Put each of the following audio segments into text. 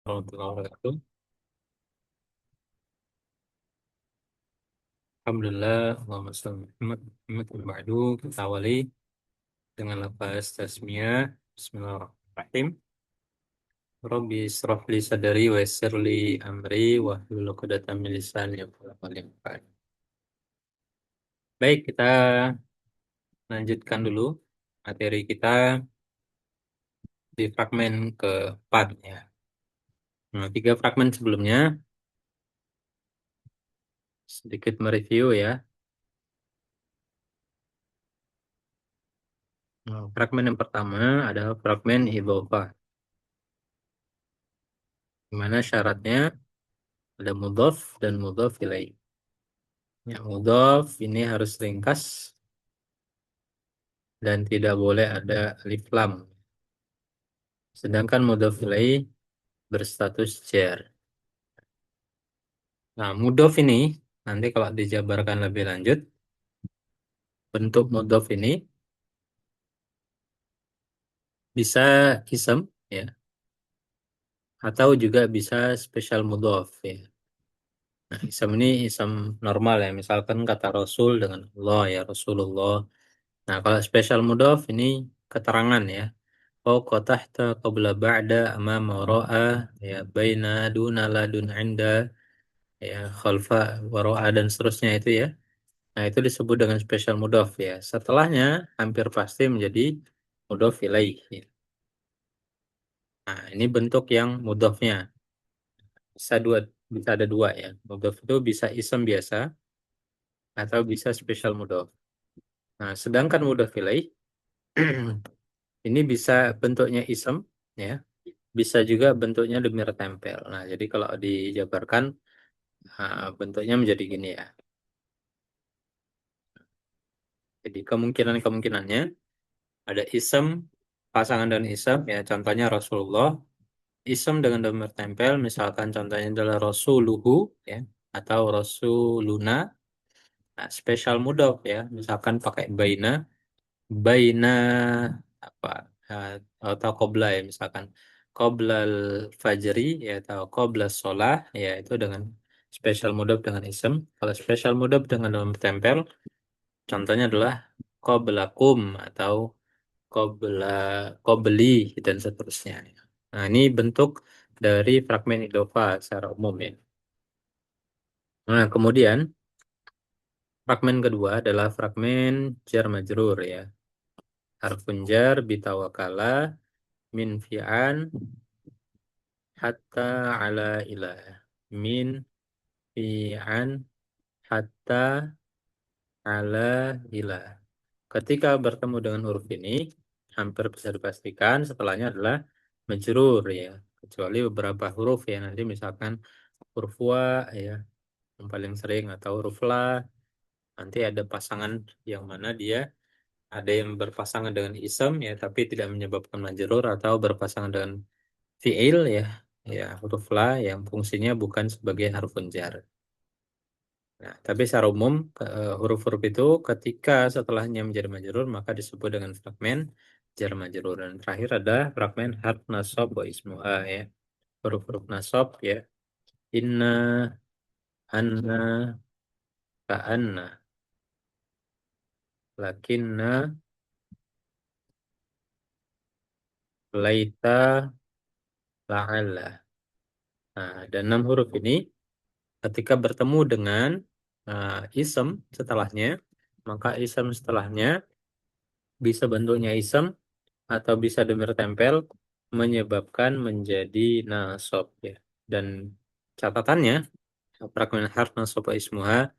Warahmatullahi wabarakatuh. Alhamdulillah, Allahumma shalli ala Muhammad. Muhammad ba'du, kita awali dengan lafaz tasmiyah. Bismillahirrahmanirrahim. Rabbi israh li sadari wa yassir li amri wa hlul 'uqdatam min lisani yafqahu qawli. Baik, kita lanjutkan dulu materi kita di fragmen keempat ya. Nah, tiga fragmen sebelumnya sedikit mereview ya. Nah, fragmen yang pertama adalah fragmen idhofah, di mana syaratnya ada mudhof dan mudhof ilaih. Ya, mudhof ini harus ringkas dan tidak boleh ada alif lam. Sedangkan mudhof ilaih berstatus jar. Nah, mudhof ini nanti kalau dijabarkan lebih lanjut, bentuk mudhof ini bisa isem ya, atau juga bisa spesial mudhof ya. Nah, isem ini isem normal ya, misalkan kata Rasul dengan Allah ya Rasulullah. Nah, kalau spesial mudhof ini keterangan ya. Fauqa tahta qabla ba'da amama wara'a ya baina duna ladun inda ya khalfa wara'a dan seterusnya itu ya. Nah, itu disebut dengan special mudhof ya. Setelahnya hampir pasti menjadi mudhof ilaih ya. Nah, ini bentuk yang mudhofnya. Bisa dua, bisa ada dua ya. Mudhof itu bisa isem biasa atau bisa special mudhof. Nah, sedangkan mudhof ilaih ini bisa bentuknya isem ya, bisa juga bentuknya demir tempel. Nah, jadi kalau dijabarkan bentuknya menjadi gini ya. Jadi kemungkinannya ada isem pasangan dengan isem ya. Contohnya Rasulullah. Isem dengan domir tempel, misalkan contohnya adalah Rasuluhu ya atau Rasuluna. Nah, spesial mudhof ya. Misalkan pakai baina, baina apa eh, atau qobla ya misalkan qoblal fajri ya atau qoblas sholah ya itu dengan spesial mudhof dengan isem. Kalau spesial mudhof dengan domir tempel, contohnya adalah qoblakum atau qobla qobli dan seterusnya. Nah, ini bentuk dari fragmen idofa secara umum ya. Nah, kemudian fragmen kedua adalah fragmen jar majrur ya. Harfun jar bitawakala min fi'an hatta ala ilah. Min fi'an hatta ala ilah. Ketika bertemu dengan huruf ini, hampir bisa dipastikan setelahnya adalah majrur ya. Kecuali beberapa huruf ya. Nanti misalkan huruf wa ya, yang paling sering atau huruf la. Nanti ada pasangan yang mana dia ada yang berpasangan dengan isem ya, tapi tidak menyebabkan majrur atau berpasangan dengan fiil ya. Ya, huruf la yang fungsinya bukan sebagai harfun jar. Nah, tapi secara umum huruf-huruf itu ketika setelahnya menjadi majrur maka disebut dengan fragmen jar majrur. Dan terakhir ada fragmen harf nasab wa ismuha ya. Huruf-huruf nasab ya. Inna, anna, ka'anna, lakinna, laita, la'alla. Nah, dan enam huruf ini ketika bertemu dengan isem setelahnya, maka isem setelahnya bisa bentuknya isem atau bisa domir tempel menyebabkan menjadi nasab ya. Dan catatannya fragmen harf nasab wa ismuha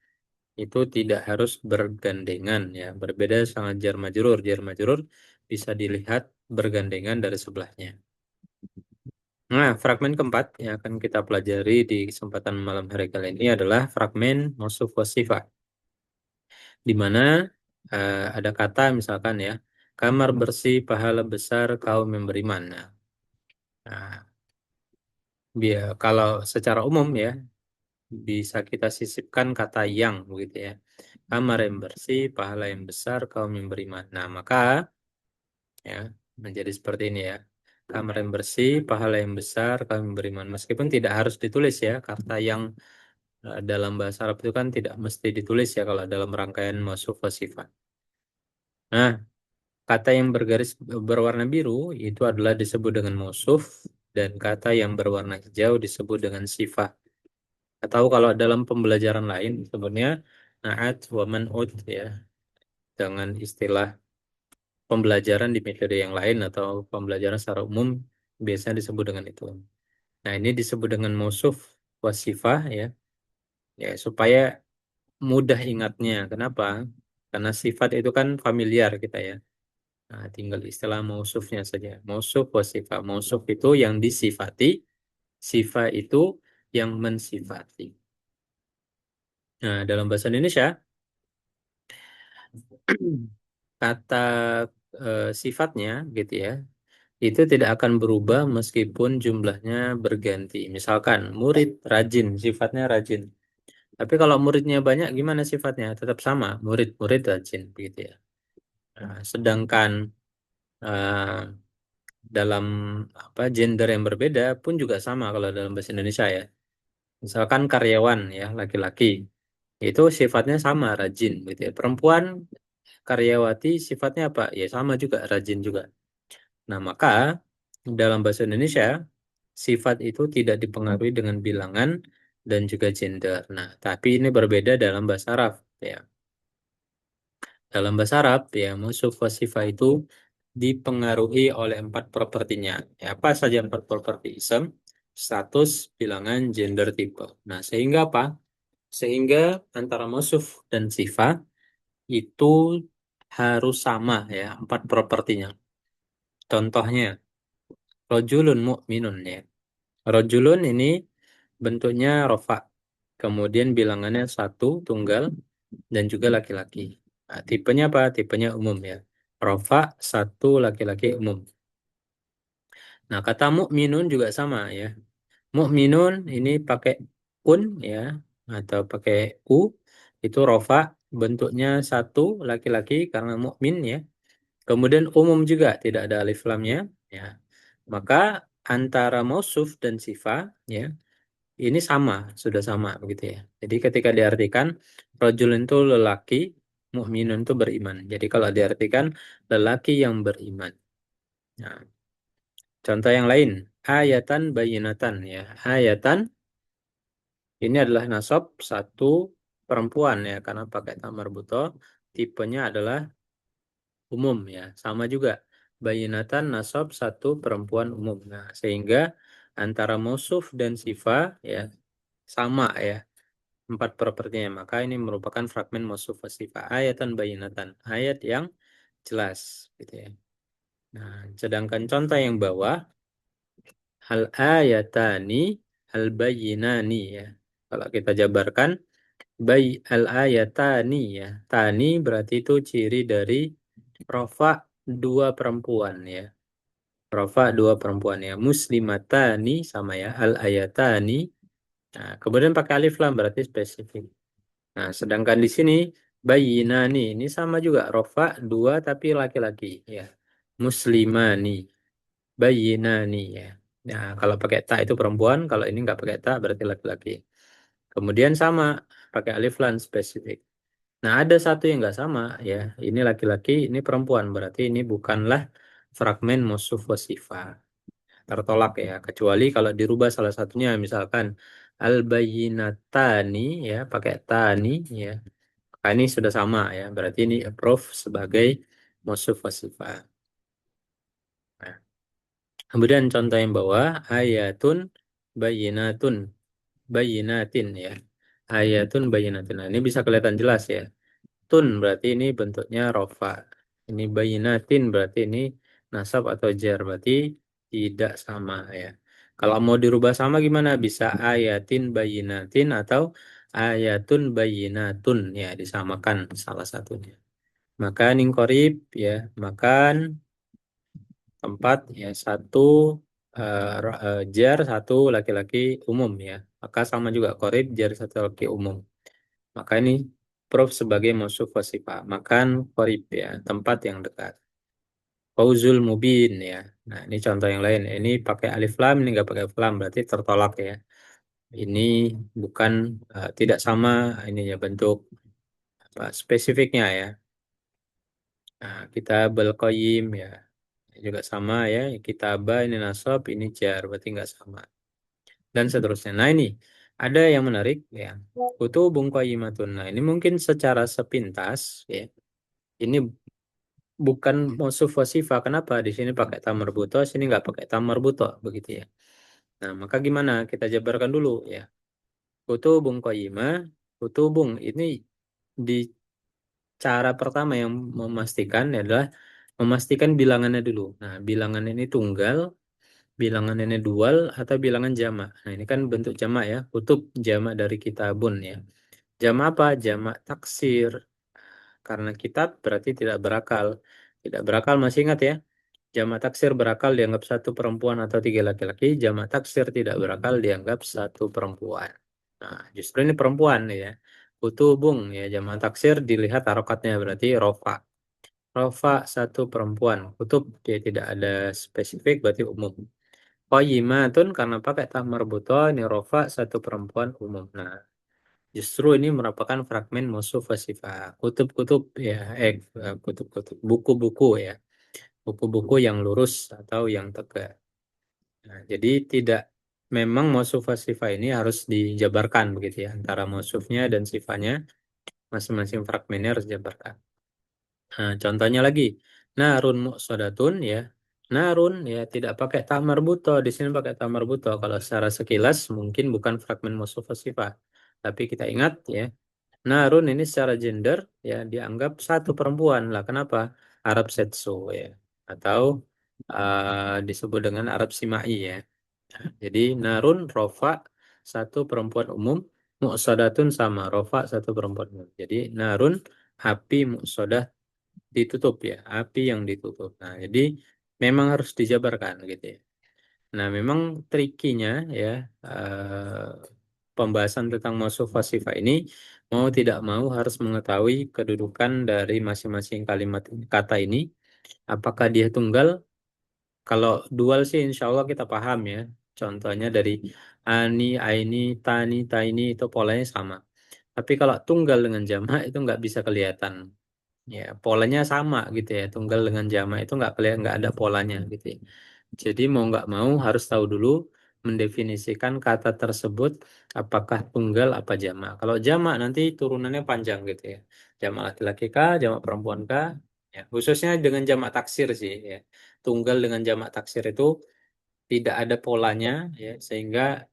itu tidak harus bergandengan ya. Berbeda sama jar majrur. Jar majrur bisa dilihat bergandengan dari sebelahnya. Nah, fragmen keempat yang akan kita pelajari di kesempatan malam hari kali ini adalah fragmen mausuf wa sifat, di mana ada kata misalkan ya, kamar bersih, pahala besar, kaum yang beriman. Nah, kalau secara umum ya, bisa kita sisipkan kata yang begitu ya. Kamar yang bersih, pahala yang besar, kaum yang beriman. Nah, maka ya menjadi seperti ini ya. kamar yang bersih, pahala yang besar, kami beriman. Meskipun tidak harus ditulis ya, kata yang dalam bahasa Arab itu kan tidak mesti ditulis ya kalau dalam rangkaian mausuf wa sifat. Nah, kata yang bergaris berwarna biru itu adalah disebut dengan mausuf dan kata yang berwarna hijau disebut dengan sifat. Atau kalau dalam pembelajaran lain sebenarnya na'at wa man'ut ya dengan istilah pembelajaran di metode yang lain atau pembelajaran secara umum biasanya disebut dengan itu. Nah, ini disebut dengan mausuf wasifah ya. Ya, supaya mudah ingatnya. Kenapa? Karena sifat itu kan familiar kita ya. Nah, tinggal istilah mausufnya saja. Mausuf wasifah. Mausuf itu yang disifati, sifat itu yang mensifati. Nah, dalam bahasa Indonesia kata sifatnya gitu ya, itu tidak akan berubah meskipun jumlahnya berganti. Misalkan murid rajin, sifatnya rajin. Tapi kalau muridnya banyak, gimana sifatnya? Tetap sama, murid-murid rajin, begitu ya. Nah, sedangkan eh, dalam apa gender yang berbeda pun juga sama kalau dalam bahasa Indonesia ya. Misalkan karyawan ya, laki-laki, itu sifatnya sama, rajin, gitu ya. Perempuan karyawati sifatnya apa? Ya sama juga, rajin juga. Nah, maka dalam bahasa Indonesia sifat itu tidak dipengaruhi dengan bilangan dan juga gender. Nah, tapi ini berbeda dalam bahasa Arab ya. Dalam bahasa Arab ya, musuh wasifah itu dipengaruhi oleh empat propertinya. Ya, apa saja empat properti isem? Status, bilangan, gender, tipe. Nah, sehingga apa? Sehingga antara musuh dan sifat itu harus sama ya, empat propertinya. Contohnya, rojulun mu'minun ya. Rojulun ini bentuknya rofa. Kemudian bilangannya satu, tunggal, dan juga laki-laki. Nah, tipenya apa? Tipenya umum ya. Rofa, satu, laki-laki umum. Nah, kata mukminun juga sama ya. Mukminun ini pakai un ya, atau pakai u. Itu rofa, bentuknya satu, laki-laki karena mukmin ya. Kemudian umum juga, tidak ada alif lamnya ya. Maka antara mausuf dan sifat ya, ini sama, sudah sama begitu ya. Jadi ketika diartikan rajulun itu lelaki, mukminun itu beriman. Jadi kalau diartikan lelaki yang beriman. Nah, contoh yang lain, ayatan bayinatan ya. Ayatan ini adalah nasab satu perempuan ya karena pakai tamar buto, tipenya adalah umum ya. Sama juga bayinatan nasab satu perempuan umum. Nah, sehingga antara mausuf dan sifat ya sama ya empat propertinya. Maka ini merupakan fragmen mausuf sifat ayatan bayinatan, ayat yang jelas gitu ya. Nah, sedangkan contoh yang bawah al ayatani al bayinani ya. Kalau kita jabarkan al ayatani ya. Tani berarti itu ciri dari rofa dua perempuan ya. Rofa dua perempuan ya. Muslimatani sama ya. Al ayatani. Nah, kemudian pakai alif lam berarti spesifik. Nah, sedangkan di sini bayinani ini sama juga rofa dua tapi laki-laki ya. Muslimani, bayinani ya. Nah, kalau pakai ta itu perempuan, kalau ini nggak pakai ta berarti laki-laki. Kemudian sama pakai alif lam spesifik. Nah, ada satu yang nggak sama ya. Ini laki-laki, ini perempuan. Berarti ini bukanlah fragmen musuh wasifah. Tertolak ya. Kecuali kalau dirubah salah satunya, misalkan al-bayyinatani ya, pakai tani ya. Maka ini sudah sama ya. Berarti ini approve sebagai musuh wasifah. Nah, kemudian contoh yang bawah, ayatun bayyinatun, bayyinatin ya. Ayatun bayyinatun. Nah, ini bisa kelihatan jelas ya. Tun berarti ini bentuknya rofa. Ini bayinatin berarti ini nasab atau jar berarti tidak sama ya. Kalau mau dirubah sama gimana? Bisa ayatin bayinatin atau ayatun bayinatun ya disamakan salah satunya. Makan ingkorib ya makan tempat ya satu jar satu laki-laki umum ya. Maka sama juga korib jar satu laki umum. Maka ini prof sebagai musuh wasifah. Makan korib ya, tempat yang dekat. Fauzul Mubin ya. Nah, ini contoh yang lain. Ini pakai alif lam, ini nggak pakai alif lam, berarti tertolak ya. Ini bukan tidak sama ininya bentuk spesifiknya ya. Nah, Kitabul Qayyim ya. Ini juga sama ya. Kitabah ini nasab, ini jar, berarti nggak sama. Dan seterusnya. Nah, ini ada yang menarik ya. Kutubun qayyimatun. Nah, ini mungkin secara sepintas ya. Ini bukan mausuf wasifah. Kenapa? Di sini pakai tamar buto, sini nggak pakai tamar buto, begitu ya. Nah, maka gimana? Kita jabarkan dulu ya. Kutubun qayyimah, kutubun ini di cara pertama yang memastikan adalah memastikan bilangannya dulu. Nah, bilangan ini tunggal, bilangan ini dual, atau bilangan jamak. Nah, ini kan bentuk jamak ya. Kutub jamak dari kitabun ya. Jamak apa? Jamak taksir. Karena kitab berarti tidak berakal. Tidak berakal masih ingat ya? Jamak taksir berakal dianggap satu perempuan atau tiga laki-laki. Jamak taksir tidak berakal dianggap satu perempuan. Nah, justru ini perempuan ya. Kutubung ya. Jamak taksir dilihat harokatnya berarti rofa. Rofa satu perempuan. Kutub dia tidak ada spesifik berarti umum. Qayyimatun karena pakai tah marbuto ini rofa satu perempuan umum. Nah, justru ini merupakan fragmen musuh fasifah. Kutub-kutub ya, kutub-kutub buku-buku ya. Buku-buku yang lurus atau yang tegak. Nah, jadi tidak memang mausufah sifat ini harus dijabarkan begitu ya antara mausufnya dan sifatnya masing-masing fragmennya harus dijabarkan. Nah, contohnya lagi narun muqsadatun ya. Narun ya tidak pakai ta marbuto, di sini pakai ta marbuto. Kalau secara sekilas mungkin bukan fragmen mausufah sifat. Tapi kita ingat ya, narun ini secara gender ya dianggap satu perempuan lah. Kenapa? Arab Setsu ya. Atau disebut dengan Arab Simai ya. Jadi narun rofa satu perempuan umum, muqsadatun sama rofa satu perempuan umum. Jadi narun api muqsadah ditutup ya, api yang ditutup. Nah, jadi memang harus dijabarkan gitu ya. Nah, memang trikinya ya pembahasan tentang mausuf wasifah ini mau tidak mau harus mengetahui kedudukan dari masing-masing kalimat kata ini. Apakah dia tunggal? Kalau dual sih insya Allah kita paham ya. Contohnya dari ani, aini, tani, taini itu polanya sama. Tapi kalau tunggal dengan jamak itu nggak bisa kelihatan. Ya, polanya sama gitu ya. Tunggal dengan jamak itu nggak kelihatan, nggak ada polanya gitu ya. Jadi mau nggak mau harus tahu dulu mendefinisikan kata tersebut apakah tunggal apa jamak. Kalau jamak nanti turunannya panjang gitu ya. Jamak laki-laki kah, jamak perempuan kah? Ya, khususnya dengan jamak taksir sih ya. Tunggal dengan jamak taksir itu tidak ada polanya ya sehingga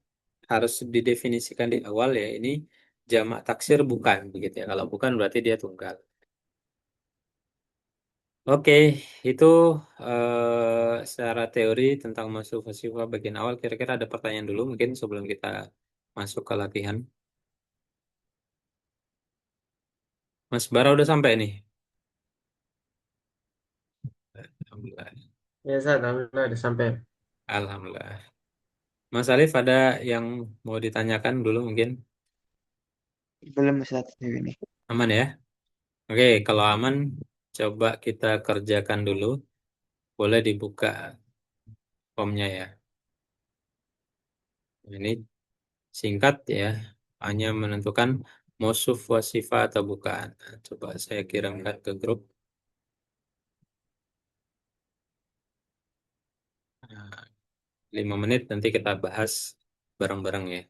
harus didefinisikan di awal ya ini jamak taksir bukan begitu ya. Kalau bukan berarti dia tunggal. Oke, itu secara teori tentang masuk siswa bagian awal. Kira-kira ada pertanyaan dulu mungkin sebelum kita masuk ke latihan. Mas Bara udah sampai nih. Alhamdulillah. Ya, Zat, alhamdulillah udah sampai. Alhamdulillah. Mas Alif ada yang mau ditanyakan dulu mungkin? Belum saat ini. Aman ya? Oke, kalau aman coba kita kerjakan dulu. Boleh dibuka formnya ya. Ini singkat ya. Hanya menentukan mausuf wasifah atau bukan. Nah, coba saya kirimkan ke grup. Nah, 5 menit nanti kita bahas bareng-bareng ya.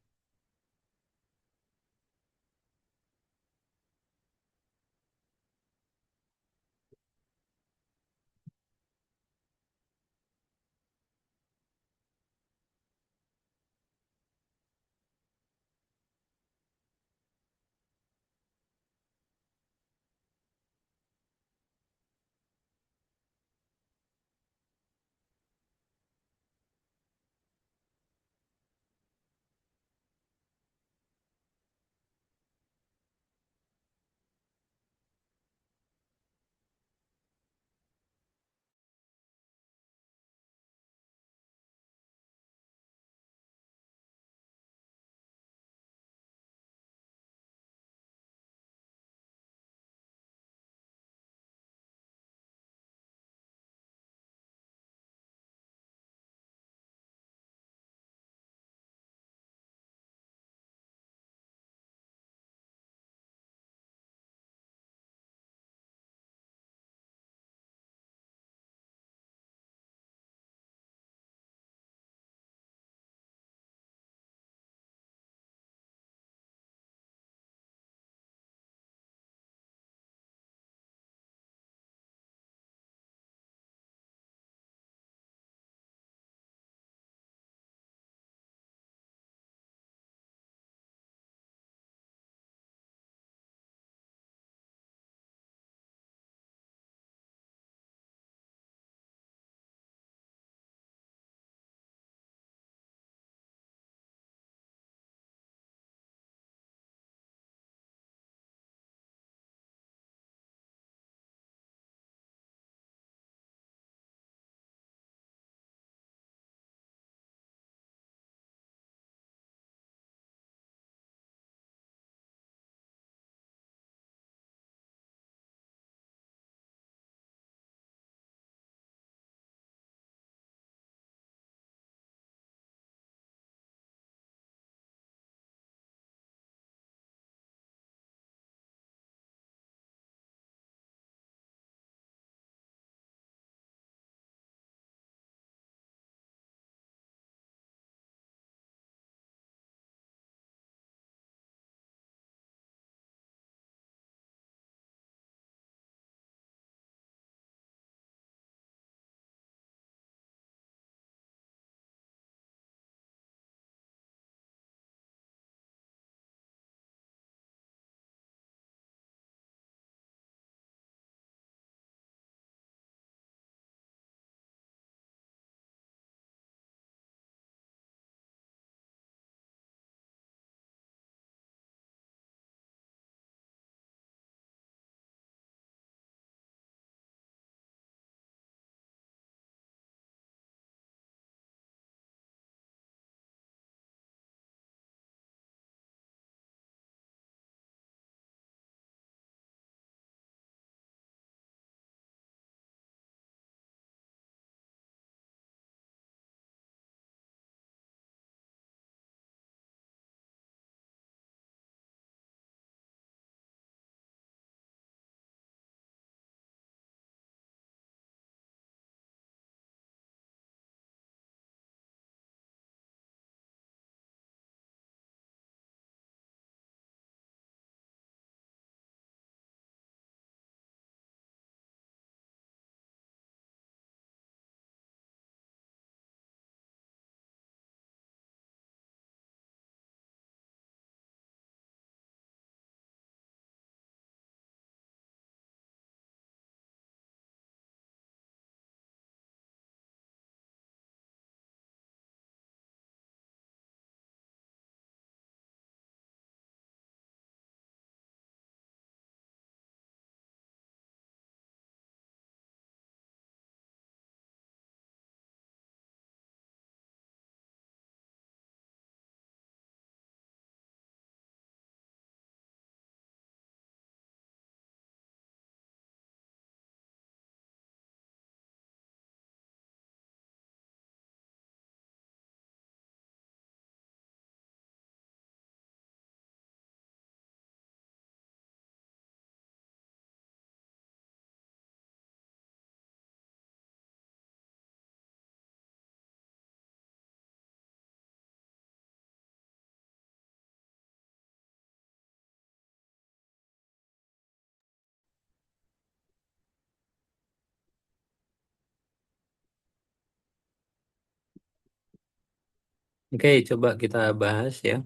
Oke, coba kita bahas ya.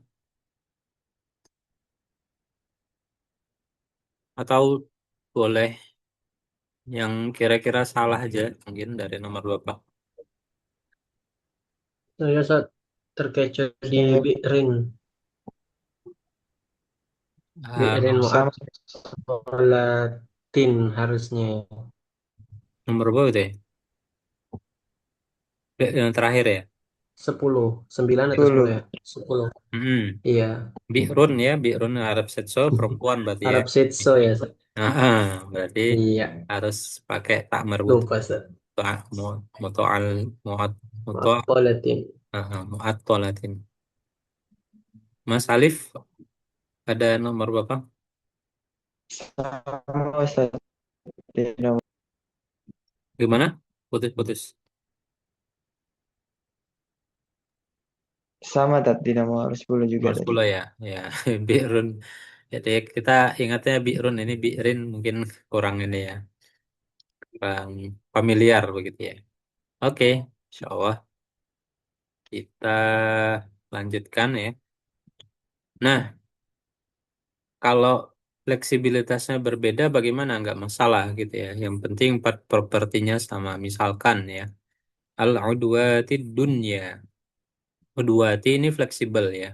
Atau boleh yang kira-kira salah aja mungkin dari nomor berapa. Saya saat terkecoh di Saya Bi'rin. Bi'rin sama mu'attolatin harusnya. Nomor berapa itu ya? Yang terakhir ya. 10. 9 atau 10 dulu. ya? 10. Mm-mm. Iya. Bi'run ya, Bi'run Arab Setso perempuan berarti ya. Arab Sitso ya, Ustaz. Berarti Iya. harus pakai tak merbut. Lupa, Ustaz. Muto'al mu'at muto Mu'attolatin. mu'attolatin. Mas Alif ada nomor berapa? Sama Ustaz. Di nomor- Gimana? Putus-putus. Sama tadi di nomor 10 juga Nomor tadi. 10 ya. Ya, Bi'run. Jadi kita ingatnya Bi'run ini Bi'rin mungkin kurang ini ya. Kurang familiar begitu ya. Oke, insya Allah kita lanjutkan ya. Nah, kalau fleksibilitasnya berbeda bagaimana? Nggak masalah gitu ya. Yang penting empat propertinya sama. Misalkan ya, al-udwati dunya. Udwati ini fleksibel ya.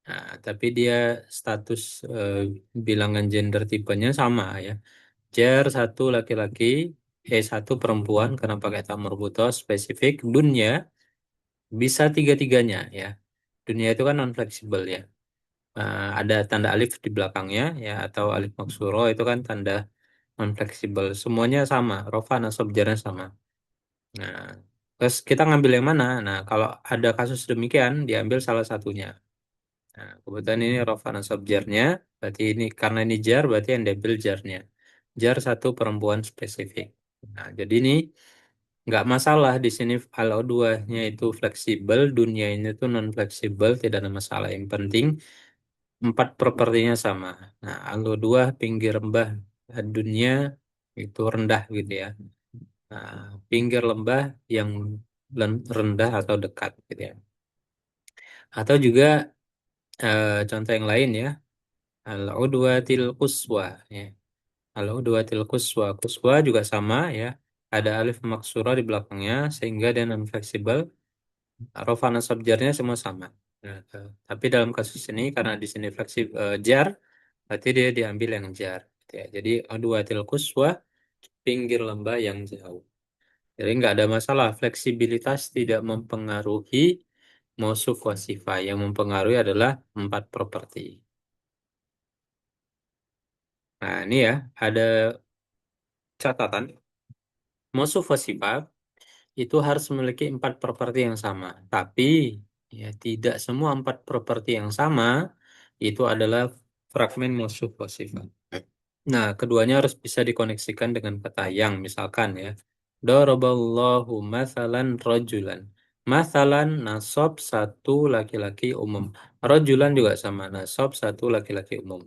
Nah, tapi dia status eh, bilangan gender tipenya sama ya. Jar satu laki-laki, satu perempuan karena pakai tamar buto spesifik. Dunya bisa tiga-tiganya ya. Dunia itu kan non fleksibel ya. Ada tanda alif di belakangnya ya atau alif maksuro itu kan tanda non fleksibel. Semuanya sama, rofa nasab jarnya sama. Nah, terus kita ngambil yang mana? Nah, kalau ada kasus demikian diambil salah satunya. Nah, kebetulan ini rofa nasab jarnya, berarti ini karena ini jar berarti yang diambil jarnya. Jar satu perempuan spesifik. Nah, jadi ini nggak masalah di sini kalau duanya itu fleksibel, dunia ini tuh non fleksibel, tidak ada masalah. Yang penting empat propertinya sama. Nah, algo dua pinggir lembah dunia itu rendah gitu ya. Nah, pinggir lembah yang rendah atau dekat gitu ya. Atau juga contoh yang lain ya, al-udwatil quswa ya. Al-udwatil quswa. Quswa juga sama ya. Ada alif maksura di belakangnya sehingga dia non fleksibel. Rofana subjarnya semua sama. Nah, tapi dalam kasus ini karena di sini fleksibel jar, berarti dia diambil yang jar. Gitu ya. Jadi udwatil quswa pinggir lembah yang jauh. Jadi nggak ada masalah. Fleksibilitas tidak mempengaruhi mausuf wa sifat. Yang mempengaruhi adalah empat properti. Nah, ini ya, ada catatan. Mausuf wa sifat itu harus memiliki empat properti yang sama. Tapi, ya tidak semua empat properti yang sama itu adalah fragmen mausuf wa sifat. Nah, keduanya harus bisa dikoneksikan dengan kata yang, misalkan ya. Daraballahu masalan rojulan. Masalan nasob satu laki-laki umum. Rojulan juga sama, nasob satu laki-laki umum.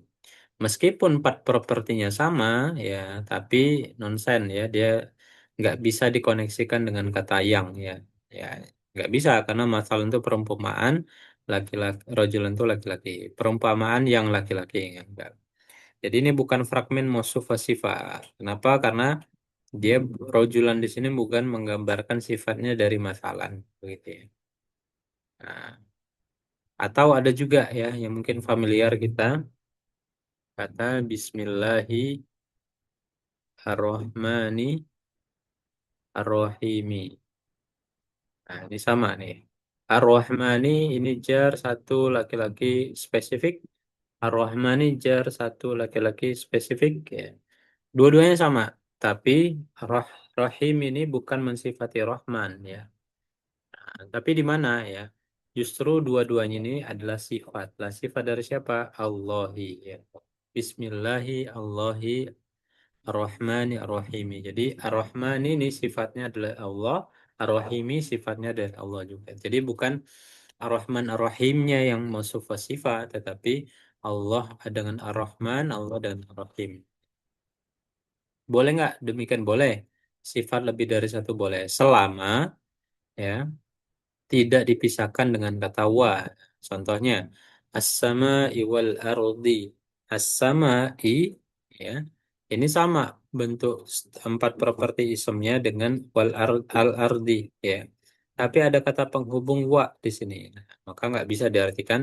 Meskipun empat propertinya sama, ya, tapi nonsen ya, dia nggak bisa dikoneksikan dengan kata yang ya, ya nggak bisa karena masalah itu perumpamaan laki-laki, rojulan itu laki-laki, perumpamaan yang laki-laki ya, enggak. Jadi ini bukan fragmen mausuf wa sifat. Kenapa? Karena dia rojulan di sini bukan menggambarkan sifatnya dari masalah, begitu ya. Nah, atau ada juga ya yang mungkin familiar kita kata Bismillahirrahmanirrahim Ar-Rahimi. Nah, ini sama nih. Ar-Rahmani ini jar satu laki-laki spesifik. Ar-Rahmani jar satu laki-laki spesifik. Ya. Dua-duanya sama. Tapi Rahim ini bukan mensifati Rahman ya. Nah, tapi di mana ya? Justru dua-duanya ini adalah sifat. Lah sifat dari siapa? Allahi ya. Bismillahi Allahi Ar-Rahmani Ar-Rahimi. Jadi Ar-Rahmani ini sifatnya adalah Allah, Ar-Rahimi sifatnya dari Allah juga. Jadi bukan Ar-Rahman Ar-Rahimnya yang mausuf wa sifat, tetapi Allah dengan Ar-Rahman, Allah dengan Ar-Rahim. Boleh nggak? Demikian boleh. Sifat lebih dari satu boleh. Selama ya tidak dipisahkan dengan kata wa. Contohnya, as-sama'i wal ardi. As-sama'i, ya, ini sama bentuk empat properti isemnya dengan al ardi, ya. Tapi ada kata penghubung wa di sini. Nah, maka nggak bisa diartikan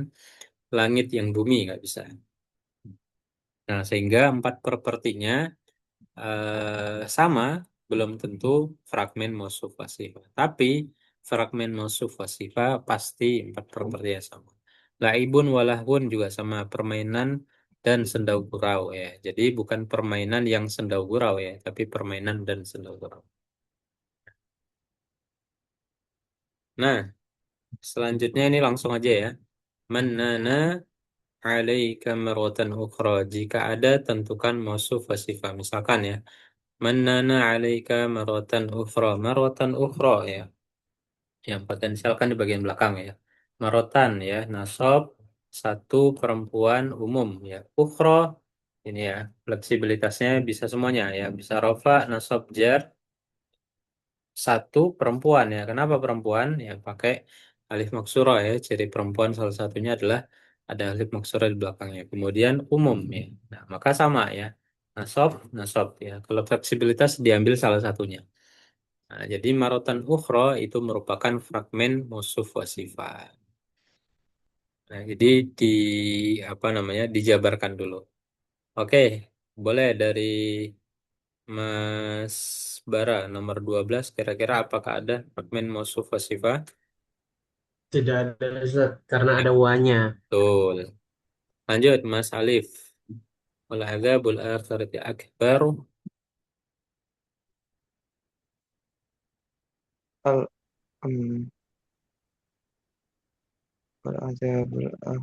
langit yang bumi, nggak bisa. Nah, sehingga empat propertinya sama, belum tentu fragmen mausuf wasifah. Tapi fragmen mausuf wasifah pasti empat properti yang sama. Laibun walahun juga sama, permainan dan sendau gurau, ya. Jadi bukan permainan yang sendau gurau, ya, tapi permainan dan sendau gurau. Nah, selanjutnya ini langsung aja ya. Manana alaika marwatan ukhra. Jika ada, tentukan mausuf wasifah. Misalkan ya, manana alaika marwatan ukhra. Marwatan ukhra, ya. Yang potensial kan di bagian belakang, ya. Marotan, ya, nasab satu perempuan umum, ya. Ukhra ini, ya, fleksibilitasnya bisa semuanya, ya. Bisa rofa, nasab, jar, satu perempuan, ya. Kenapa perempuan? Ya, pakai alif maksurah, ya. Ciri perempuan salah satunya adalah ada alif maksurah di belakangnya. Kemudian umum, ya. Nah, maka sama, ya. Nasab, nasab, ya. Kalau fleksibilitas diambil salah satunya. Nah, jadi marotan ukhro itu merupakan fragmen musuf wasifah. Nah, jadi di apa namanya, dijabarkan dulu. Oke, boleh dari Mas Bara nomor 12, kira-kira apakah ada fragmen musuf wasifah? Tidak ada Ustaz, karena ada wa-nya. Betul. Lanjut Mas Alif. Wal adzabul akhirati akbar. Al wal azabul al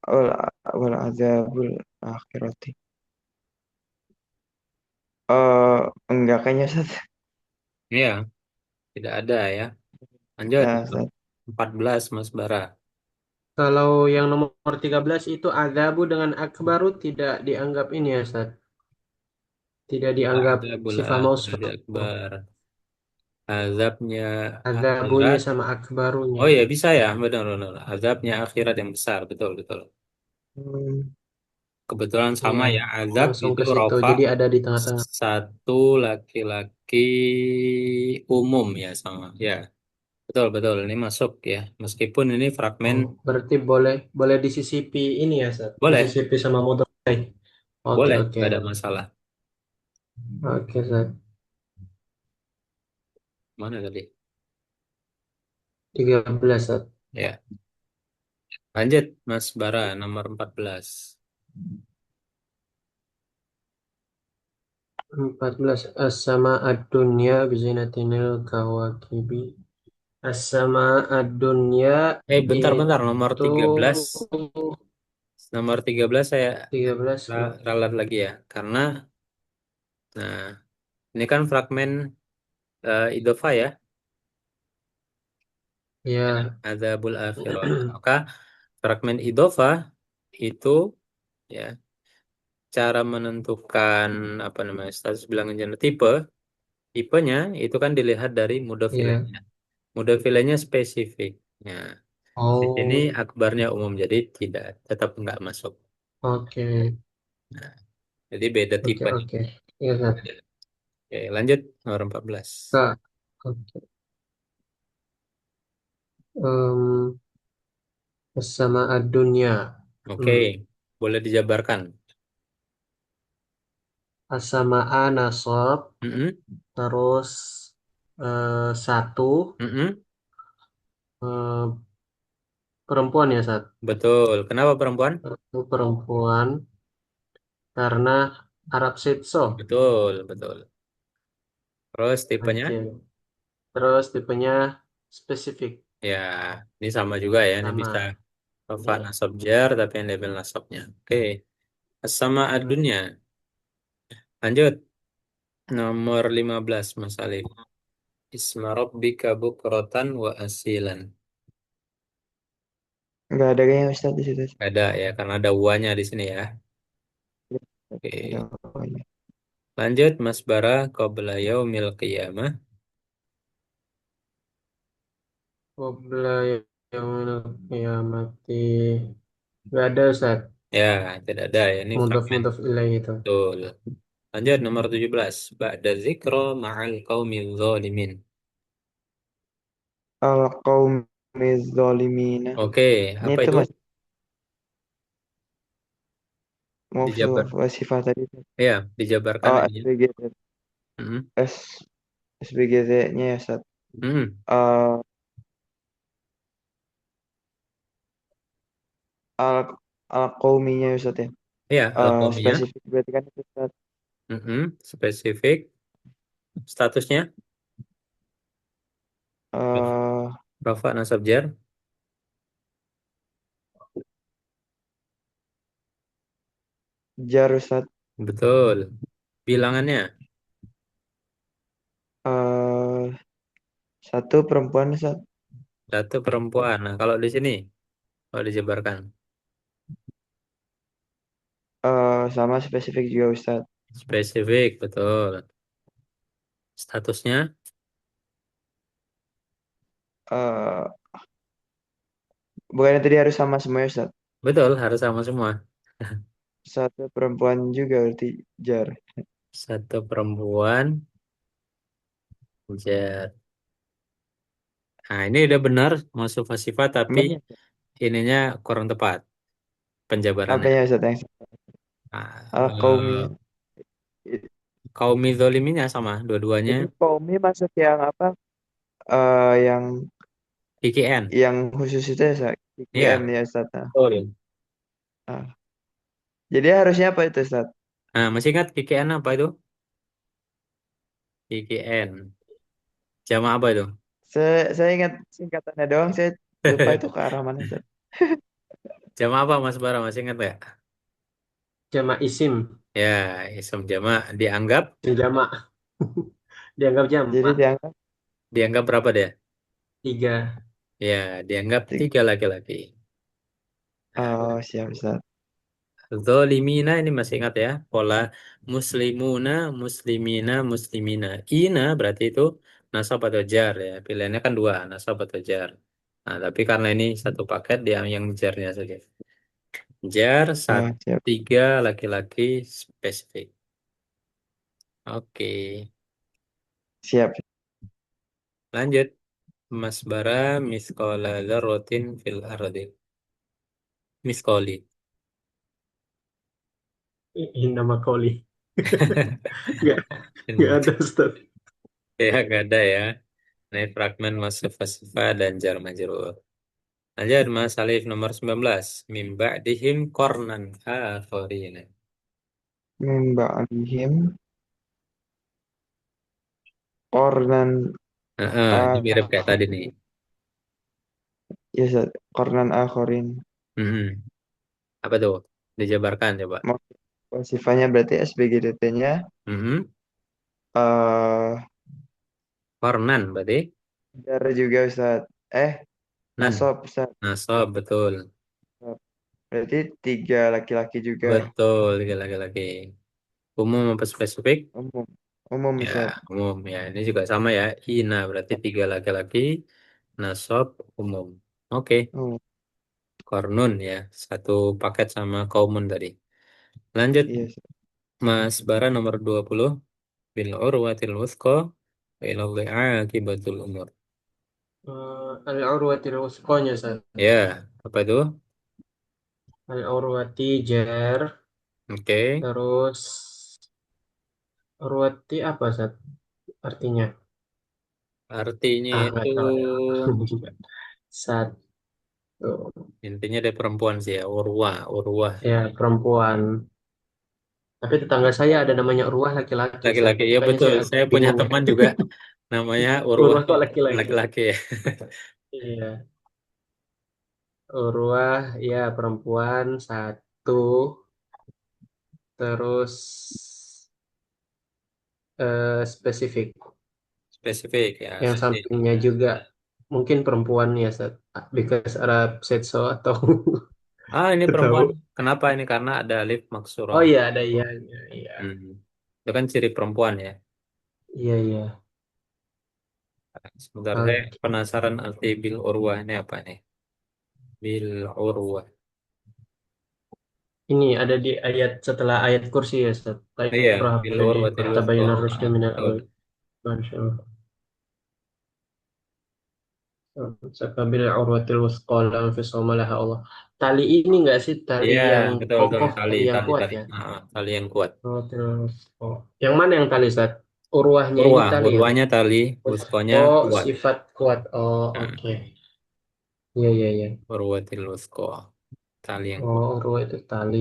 wal wal azabul akhirati. Enggak kayaknya Ustaz. Ya, tidak ada ya. Lanjut Ya, Ustaz. 14 Mas Bara. Kalau yang nomor 13 itu adzabu dengan akbaru tidak dianggap ini ya Ustaz. Tidak Wal dianggap adzabul sifat akhirati mausuf. akbar. Azabnya Adzabunya akhirat. sama akbarunya. Oh ya, bisa ya, benar-benar. Azabnya akhirat yang besar, betul betul. Hmm, Kebetulan sama Iya, ya, azab langsung itu ke situ. rofa Jadi ada di tengah-tengah. satu laki-laki umum, ya, sama. Ya, betul betul. Ini masuk ya. Meskipun ini fragmen, Oh, berarti boleh boleh disisipi ini ya Ustaz. boleh, Disisipi sama modal. Oke, boleh, oke. nggak ada masalah. Oke, Ustaz. Mana tadi? 13 Ustaz. Ya, lanjut Mas Bara nomor 14. 14 as-sama ad-dunya bizinatinil kawakibi. As-sama ad-dunya Bentar-bentar, nomor itu 13. Nomor 13 saya 13 ralat lagi ya. Karena, nah, ini kan fragmen idhofah ya. Ya, ya. Adzabul akhirah. Maka fragmen idhofah itu, ya, cara menentukan apa namanya, status bilangan janda tipe, tipenya itu kan dilihat dari Ya. mudhofilenya. Mudhofilenya spesifik. Nah, di sini Oh, akbarnya umum, jadi tidak, tetap nggak masuk. oke. Nah, jadi beda Oke, tipenya. oke. Iya, Ustaz. Oke, lanjut nomor 14. Kak. Oke. Em, As-sama ad-dunya. Oke, Hmm. boleh dijabarkan. As-sama nasab. Mm-mm, Terus satu mm-mm. eh, perempuan ya saat Betul. Kenapa perempuan? satu perempuan karena Arab Sitso. Betul, betul. Terus tipenya? Oke. Terus tipenya spesifik Ya, ini sama juga ya. Ini bisa sama. rafa Ya. nasab jar, tapi yang label nasabnya. Oke. Sama adunya. Lanjut. Nomor 15, Mas Alif. Isma rabbika bukratan wa asilan. enggak ada kayaknya Ustaz di situ. Ada ya, karena ada uanya di sini ya. Oke. Jawabnya. Lanjut Mas Bara qabla yaumil qiyamah. Qabla yang mati. Gak ada Ustaz. Ya, tidak ada ya. Ini Mudhaf fragmen. mudhaf ilaih itu. Betul. Lanjut nomor 17. Ba'da zikra ma'al qaumi zalimin. Al-qaumi zolimina. Oke, Ini apa itu itu? mas Dijabar. mausuf wasifah tadi. Ya, dijabarkan Oh, ininya. SBGT. Mm-mm. S SBGT-nya ya Ustaz. Mm-mm. Eh, al al-qauminya ya Ustaz ya. Ya, al-qaumiyah. Spesifik berarti kan itu Ustaz. Mm-mm. Spesifik. Statusnya. Eh, Rafa nasab jar. jar Ustaz. Betul. Bilangannya. Eh, satu perempuan Ustaz. Satu perempuan. Nah, kalau di sini. Kalau dijabarkan. Sama spesifik juga Ustaz. Spesifik. Betul. Statusnya. Eh, bukannya tadi harus sama semua ya Ustaz. Betul. Harus sama semua. Satu perempuan juga berarti jar. Satu perempuan. Jar. Nah, ini udah benar. Masuk sifat tapi Apanya? ininya kurang tepat. Penjabarannya. Apanya Ustaz yang Nah, al-qaumi? kaum zoliminya sama dua-duanya Itu qaumi masuk yang apa? Yang IKN. khusus itu ya Ustaz. IKN Iya, ya Ustaz. Nah, betul. ah. Jadi harusnya apa itu Ustaz? Nah, masih ingat IKN apa itu? IKN. Jama apa itu? Saya ingat singkatannya doang, saya lupa itu ke arah mana Ustaz. Jama apa Mas Bara? Masih ingat nggak? Jama' isim. Ya, isim jama dianggap Jama'. Dianggap Jadi jamak. dianggap dianggap berapa deh? Tiga. Ya, dianggap tiga. tiga laki-laki. Nah, Oh, siap Ustaz. zolimina ini masih ingat ya? Pola muslimuna, muslimina, muslimina. Ina berarti itu nasab atau jar ya. Pilihannya kan dua, nasab atau jar. Nah, tapi karena ini satu paket dia yang jarnya saja. Jar Oh, siap. tiga laki-laki spesifik. Oke, Siap. lanjut. Mas Bara miskola dzarratin fil ardi. Miskoli. Ini nama koli. Nggak, nggak ada Ustaz. Ya, gak ada ya. Nah, ini fragmen Mas Sifa dan Jar Majrur. Lanjut Mas Alif nomor 19. Mim ba'dihim kornan akharina. Mimba alihim kornan Ini mirip kayak tadi nih. akhorin. Ya Ustaz, kornan akhorin. Mm-mm. Apa tuh? Dijabarkan coba. Sifatnya berarti SBGDT-nya Mm-mm. eh Kornan berarti. jar juga Ustaz. Nan. Nasab Ustaz. Nasab, betul. Berarti tiga laki-laki juga. Betul, laki-laki. Umum apa spesifik? Umum. Umum Ya, Ustaz. umum ya. Ini juga sama ya. Ina berarti tiga laki-laki. Nasab umum. Oke, Oh, Kornun ya. Satu paket sama kaumun tadi. Lanjut, iya Ustaz. Mas Bara nomor 20. Bil urwatil wuthqa wa ilallah akibatul umur. Al-urwatil wusqanya Ustaz. Ya, apa itu? Al-urwati jar. Oke. Terus urwati apa Ustaz artinya? Artinya Nggak itu tahu ya. Satu. intinya dari perempuan sih ya. Urwah, urwah. Ya, perempuan. Tapi tetangga saya ada namanya Urwah laki-laki, Ustaz. Laki-laki. Ya Makanya betul. saya Saya punya bingung. teman juga namanya Urwah Urwah kok laki-laki? laki-laki ya. Iya. Urwah, ya perempuan satu. Terus spesifik. Spesifik ya. Yang Berarti sampingnya juga mungkin perempuan ya, Ustaz. Because Arab said so atau Ini perempuan. Tahu. Kenapa ini? Karena ada alif Oh maksurah. iya ada iya iya iya. Hmm. Itu kan ciri perempuan ya. Iya iya. Sebentar, saya Oke. penasaran arti bil urwah ini apa nih? Bil urwah. Ini ada di ayat setelah ayat kursi ya Ustaz. Iya, Iqra bil tadi urwatil wuthqa. tabayyana rusdu minal Betul. ghayy. Masya Allah. Sakabil urwatil wuthqa la infisama laha Allah. Tali ini enggak sih tali Iya, yang betul, betul. kokoh, Tali, tali yang tali, kuat tali. ya? Tali yang kuat. Urwatil wuthqa. Yang mana yang tali Ustaz? Urwahnya ini Urwah, tali ya? urwahnya tali, wuthqanya Wuthqa kuat. sifat kuat. Oh, Nah, oke. Iya iya iya. urwatil wuthqa. Tali yang kuat. Oh, urwah itu tali.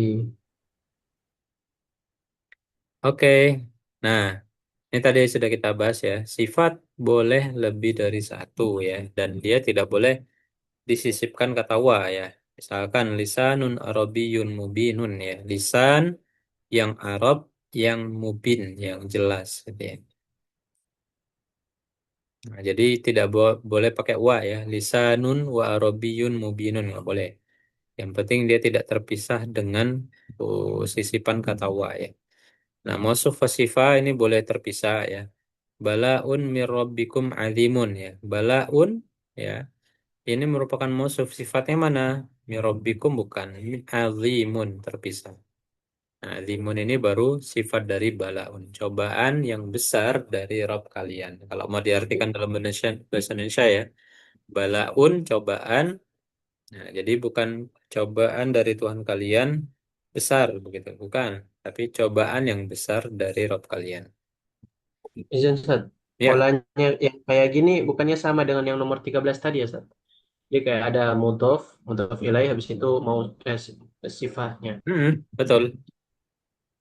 Oke. Nah, ini tadi sudah kita bahas ya. Sifat boleh lebih dari satu ya. Dan dia tidak boleh disisipkan kata wa ya. Misalkan lisanun arabiyun mubinun ya. Lisan yang Arab, yang mubin, yang jelas gitu ya. Nah, jadi tidak boleh pakai wa ya. Lisanun wa arabiyun mubinun nggak boleh. Yang penting dia tidak terpisah dengan sisipan kata wa ya. Nah, mausuf wa ini boleh terpisah ya. Balaun mir rabbikum azimun ya. Balaun ya. Ini merupakan mausuf sifatnya mana? Mir rabbikum bukan. Azimun terpisah. Nah, azimun ini baru sifat dari balaun. Cobaan yang besar dari Rob kalian. Kalau mau diartikan dalam bahasa Indonesia ya. Balaun cobaan. Nah, jadi bukan cobaan dari Tuhan kalian besar begitu, bukan. Tapi cobaan yang besar dari Rob kalian. Izin Ustaz. Ya, Polanya yang kayak gini bukannya sama dengan yang nomor 13 tadi ya Ustaz? Jadi kayak ada mudhof ilaih habis itu mau sifatnya. betul.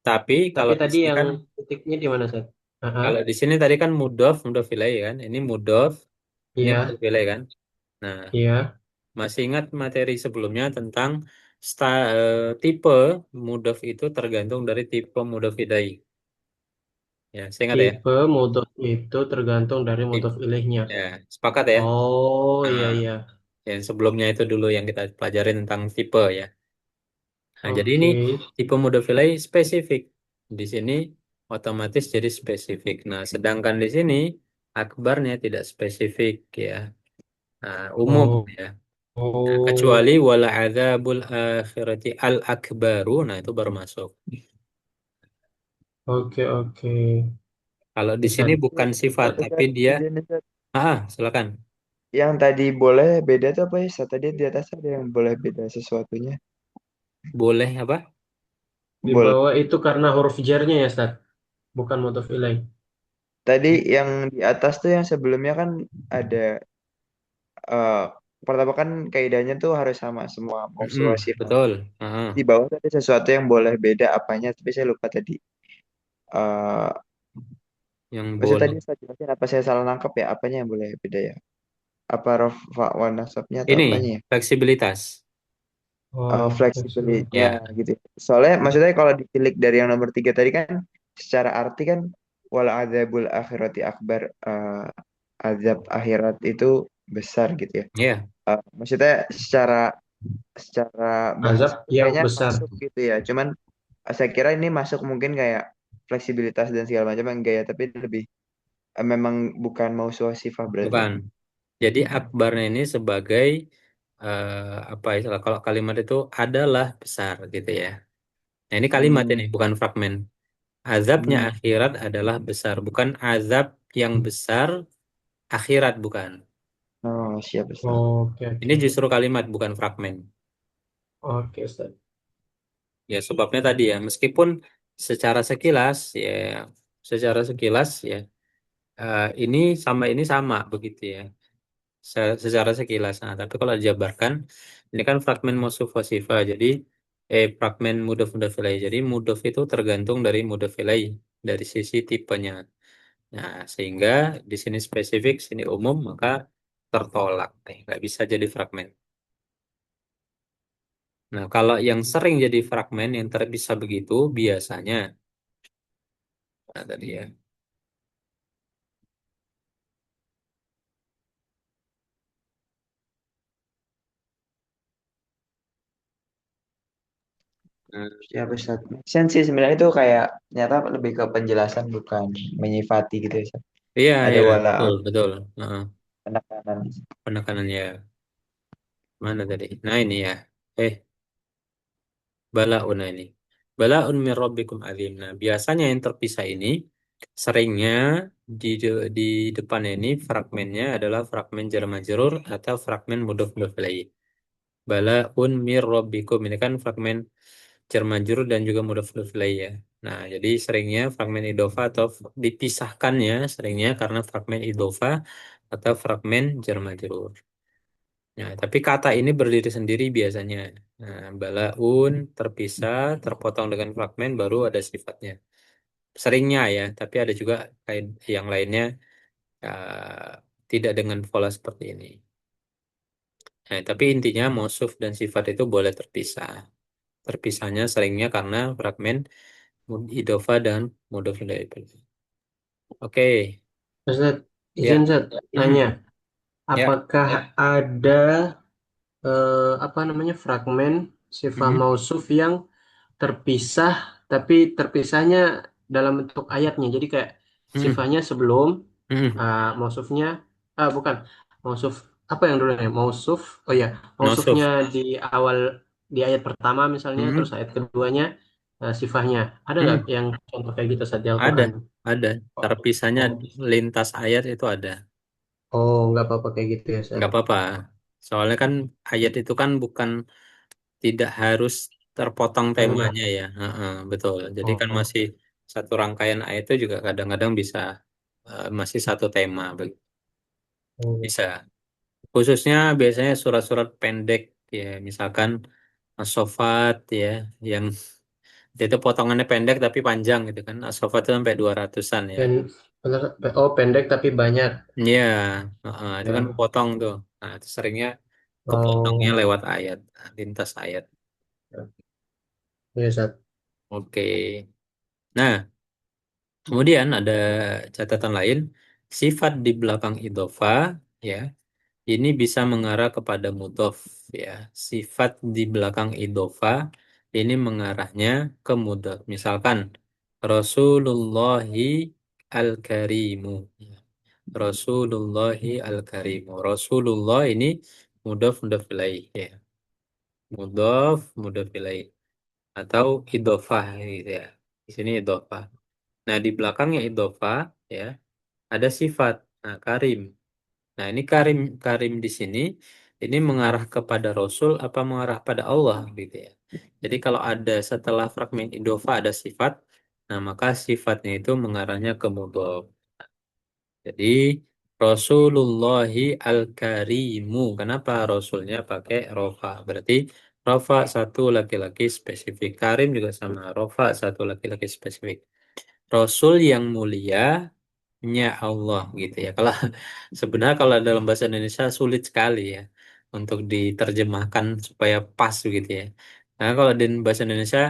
Tapi Tapi kalau di tadi sini yang kan, titiknya di mana Ustaz? Aha, kalau di sini tadi kan mudof, mudof ilaih kan. Ini mudof, ini mudof iya, ilaih kan. Nah, iya. masih ingat materi sebelumnya tentang tipe mudof itu tergantung dari tipe mudof ilaih. Ya, saya ingat ya. Tipe mudhof itu tergantung dari Tip- mudhof ilaihnya. Ya, sepakat ya. Oh Nah, iya iya. yang sebelumnya itu dulu yang kita pelajari tentang tipe ya. Nah, jadi ini Oke. tipe modofilai spesifik. Di sini otomatis jadi spesifik. Nah, sedangkan di sini akbarnya tidak spesifik ya. Nah, umum Oh, ya. Nah, kecuali oh. wala adzabul akhirati al akbaru, nah itu baru masuk. Oke oke. Kalau di sini Ustaz. bukan sifat, Tapi tapi Sat, dia izin nih, Sat. silakan. Yang tadi boleh beda tuh apa ya? Sat? Tadi di atas ada yang boleh beda sesuatunya. Boleh apa? Di Boleh. bawah itu karena huruf jarnya ya Ustaz, bukan mudhof ilaih. Tadi yang di atas tuh yang sebelumnya kan ada eh pertama kan kaidahnya tuh harus sama semua mau sifat. Betul. Di bawah tuh ada sesuatu yang boleh beda apanya, tapi saya lupa tadi. eh Yang Maksudnya tadi boleh. saya jelasin apa saya salah nangkep ya? Apanya yang boleh beda ya? Apa rafa wa nasabnya atau Ini apanya ya? fleksibilitas. Oh, Fleksibel ya Ya, gitu. Soalnya maksudnya kalau ditilik dari yang nomor tiga tadi kan secara arti kan wal adzabul akhirati akbar, azab akhirat itu besar gitu ya. ya, Maksudnya secara secara azab bahasa tuh yang kayaknya besar. masuk gitu ya. Cuman saya kira ini masuk mungkin kayak fleksibilitas dan segala macam yang gaya tapi lebih memang bukan mau sifat berarti. bukan. Jadi akbarnya ini sebagai apa istilah kalau kalimat itu adalah besar gitu ya. Nah, ini kalimat Hmm, ini bukan fragmen. Azabnya hmm. akhirat adalah besar, bukan azab yang besar akhirat bukan. Oh, siap Ustaz. Oke Ini oke. justru kalimat bukan fragmen. Oke Ustaz. Ya sebabnya tadi ya meskipun secara sekilas ya secara sekilas ini sama begitu ya. Secara sekilas. Nah, tapi kalau dijabarkan, ini kan fragmen mausuf wa sifat. Jadi, fragmen mudhof mudhof ilaih. Jadi, mudhof itu tergantung dari mudhof ilaih, dari sisi tipenya. Nah, sehingga di sini spesifik, sini umum, maka tertolak. Nggak bisa jadi fragmen. Nah, kalau yang sering jadi fragmen, yang terpisah begitu, biasanya, nah tadi ya, Nah, Ya Ustaz. Sen sih sebenarnya itu kayak nyata lebih ke penjelasan bukan menyifati gitu ya Ustaz. iya, Ada iya, wala betul, betul. Heeh, penekanan. penekanannya mana tadi? Nah ini ya. Eh, balaun nah ini. Balaun min rabbikum azim. Nah, biasanya yang terpisah ini seringnya di depannya ini fragmennya adalah fragmen jar majrur atau fragmen mudhof mudhof ilaih. Balaun mir rabbikum ini kan fragmen jar majrur dan juga mudhof mudhof ilaih ya. Nah, jadi seringnya fragmen idofa atau dipisahkannya seringnya karena fragmen idofa atau fragmen jar majrur. Nah, tapi kata ini berdiri sendiri biasanya. Nah, balaun terpisah, terpotong dengan fragmen baru ada sifatnya. Seringnya ya, tapi ada juga kayak yang lainnya tidak dengan pola seperti ini. Nah, tapi intinya mausuf dan sifat itu boleh terpisah. Terpisahnya seringnya karena fragmen idofa dan mudhof ilaih. Oke, Ustaz, izin ya. Ustaz, nanya, Hmm, ya. apakah ada apa namanya fragmen sifat Hmm, mausuf yang terpisah tapi terpisahnya dalam bentuk ayatnya. Jadi kayak hmm, sifatnya sebelum hmm. mausufnya bukan mausuf apa yang dulu ya mausuf oh ya mausufnya Mausuf. di awal di ayat pertama misalnya terus Hmm, ayat keduanya sifatnya ada nggak hmm. yang contoh kayak gitu saat di Ada, Al-Quran? ada. Oh, Terpisahnya oh, lintas ayat itu ada. oh, nggak apa-apa kayak gitu ya Sat. Nggak apa-apa. Soalnya kan ayat itu kan bukan tidak harus terpotong Banyak. temanya ya. Heeh, betul. Jadi Oh, kan oh, masih satu rangkaian ayat itu juga kadang-kadang bisa masih satu tema. oh. Bisa. Khususnya biasanya surat-surat pendek ya, misalkan As-Saffat ya, yang itu potongannya pendek tapi panjang gitu kan. As-Saffat itu sampai 200-an ya. Bener, oh pendek tapi banyak Iya, heeh, itu kan ya. kepotong tuh. Nah, itu seringnya kepotongnya Oh, lewat ayat, lintas ayat. ya Sat. Oke. Nah, kemudian ada catatan lain, sifat di belakang idofa ya, ini bisa mengarah kepada mudhof ya. Sifat di belakang idofa ini mengarahnya ke mudhof. Misalkan Rasulullahi al-Karimu. Rasulullahi al-Karimu. Rasulullah ini mudhof mudhof ilaih ya. Mudhof mudhof ilaih atau idofah gitu ya. Di sini idofah. Nah, di belakangnya idofah ya ada sifat. Nah, karim. Nah, ini karim karim di sini ini mengarah kepada Rasul apa mengarah pada Allah gitu ya. Jadi kalau ada setelah fragmen idofah ada sifat, nah maka sifatnya itu mengarahnya ke mudhof. Jadi Rasulullahi Al-Karimu. Kenapa Rasulnya pakai rofa? Berarti rofa satu laki-laki spesifik. Karim juga sama. Rofa satu laki-laki spesifik. Rasul yang mulia nya Allah gitu ya. Kalau sebenarnya kalau dalam bahasa Indonesia sulit sekali ya untuk diterjemahkan supaya pas gitu ya. Nah, kalau di bahasa Indonesia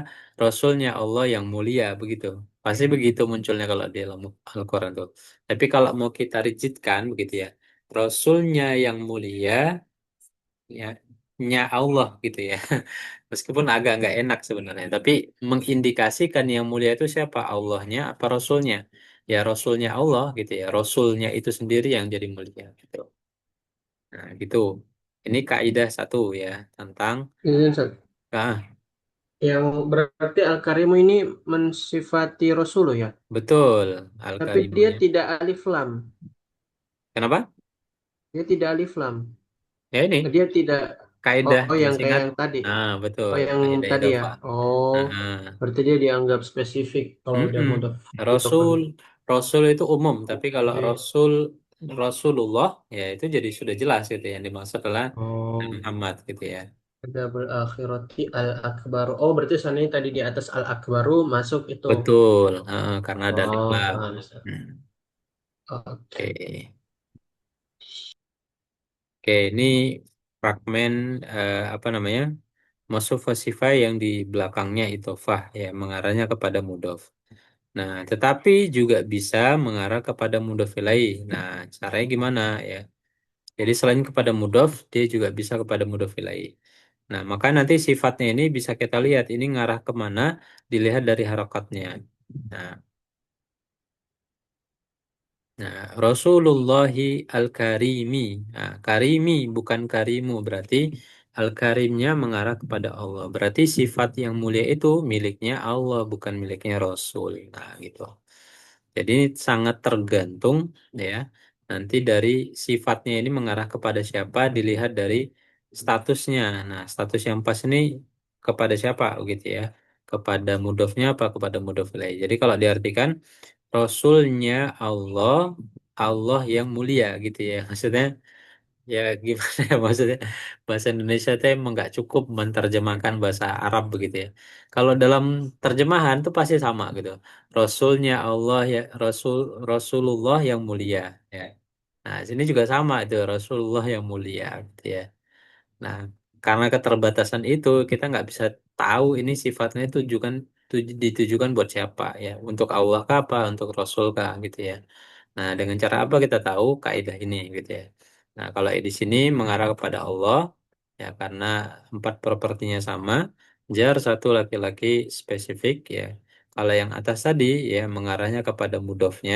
Rasulnya Allah yang mulia begitu. Pasti begitu munculnya kalau di dalam Al-Quran tuh. Tapi kalau mau kita rigidkan begitu ya. Rasulnya yang mulia ya nya Allah gitu ya. Meskipun agak nggak enak sebenarnya, tapi mengindikasikan yang mulia itu siapa? Allahnya apa Rasulnya? Ya Rasulnya Allah gitu ya. Rasulnya itu sendiri yang jadi mulia gitu. Nah gitu. Ini kaidah satu ya tentang Izin, Sat. ah Yang berarti Al-Karimu ini mensifati Rasulullah ya. betul Tapi dia Al-Karimunya. tidak alif lam. Kenapa? Dia tidak alif lam. Ya ini Dia tidak. Oh, kaidah oh yang masih kayak ingat? yang tadi. Nah betul Oh yang kaidah tadi ya. idhofah. Oh, Nah, berarti dia dianggap spesifik kalau udah mm-mm. mudhof idhofah. Rasul, Rasul itu umum, tapi kalau Oke. Rasulullah, ya itu jadi sudah jelas gitu yang dimaksud adalah Nabi Oh, Muhammad gitu ya. Adabul akhirati al akbaru. Oh, berarti sana tadi di atas al akbaru masuk itu. Betul, karena ada alif Oh, lam. paham. Hmm, Oke. Oke, Oke, ini fragmen apa namanya? Mausuf wa sifat yang di belakangnya idhofah ya mengarahnya kepada mudhof. Nah, tetapi juga bisa mengarah kepada mudhof ilaih. Nah, caranya gimana ya? Jadi selain kepada mudhof, dia juga bisa kepada mudhof ilaih. Nah, maka nanti sifatnya ini bisa kita lihat ini ngarah kemana dilihat dari harokatnya. Nah, nah, Rasulullahi Al-Karimi. Nah, Karimi bukan Karimu, berarti Al-Karimnya mengarah kepada Allah. Berarti sifat yang mulia itu miliknya Allah, bukan miliknya Rasul. Nah, gitu. Jadi ini sangat tergantung ya. Nanti dari sifatnya ini mengarah kepada siapa dilihat dari statusnya. Nah, status yang pas ini kepada siapa gitu ya. Kepada mudhofnya apa kepada mudhof ilaih. Jadi kalau diartikan Rasulnya Allah, Allah yang mulia gitu ya. Maksudnya ya gimana ya maksudnya bahasa Indonesia itu emang nggak cukup menerjemahkan bahasa Arab begitu ya. Kalau dalam terjemahan itu pasti sama gitu. Rasulnya Allah ya Rasulullah yang mulia ya. Nah, sini juga sama itu Rasulullah yang mulia gitu ya. Nah, karena keterbatasan itu kita nggak bisa tahu ini sifatnya ditujukan buat siapa ya. Untuk Allah kah apa, untuk Rasul kah gitu ya. Nah, dengan cara apa kita tahu kaidah ini gitu ya. Nah, kalau di sini mengarah kepada Allah ya karena empat propertinya sama, jar satu laki-laki spesifik ya. Kalau yang atas tadi ya mengarahnya kepada mudofnya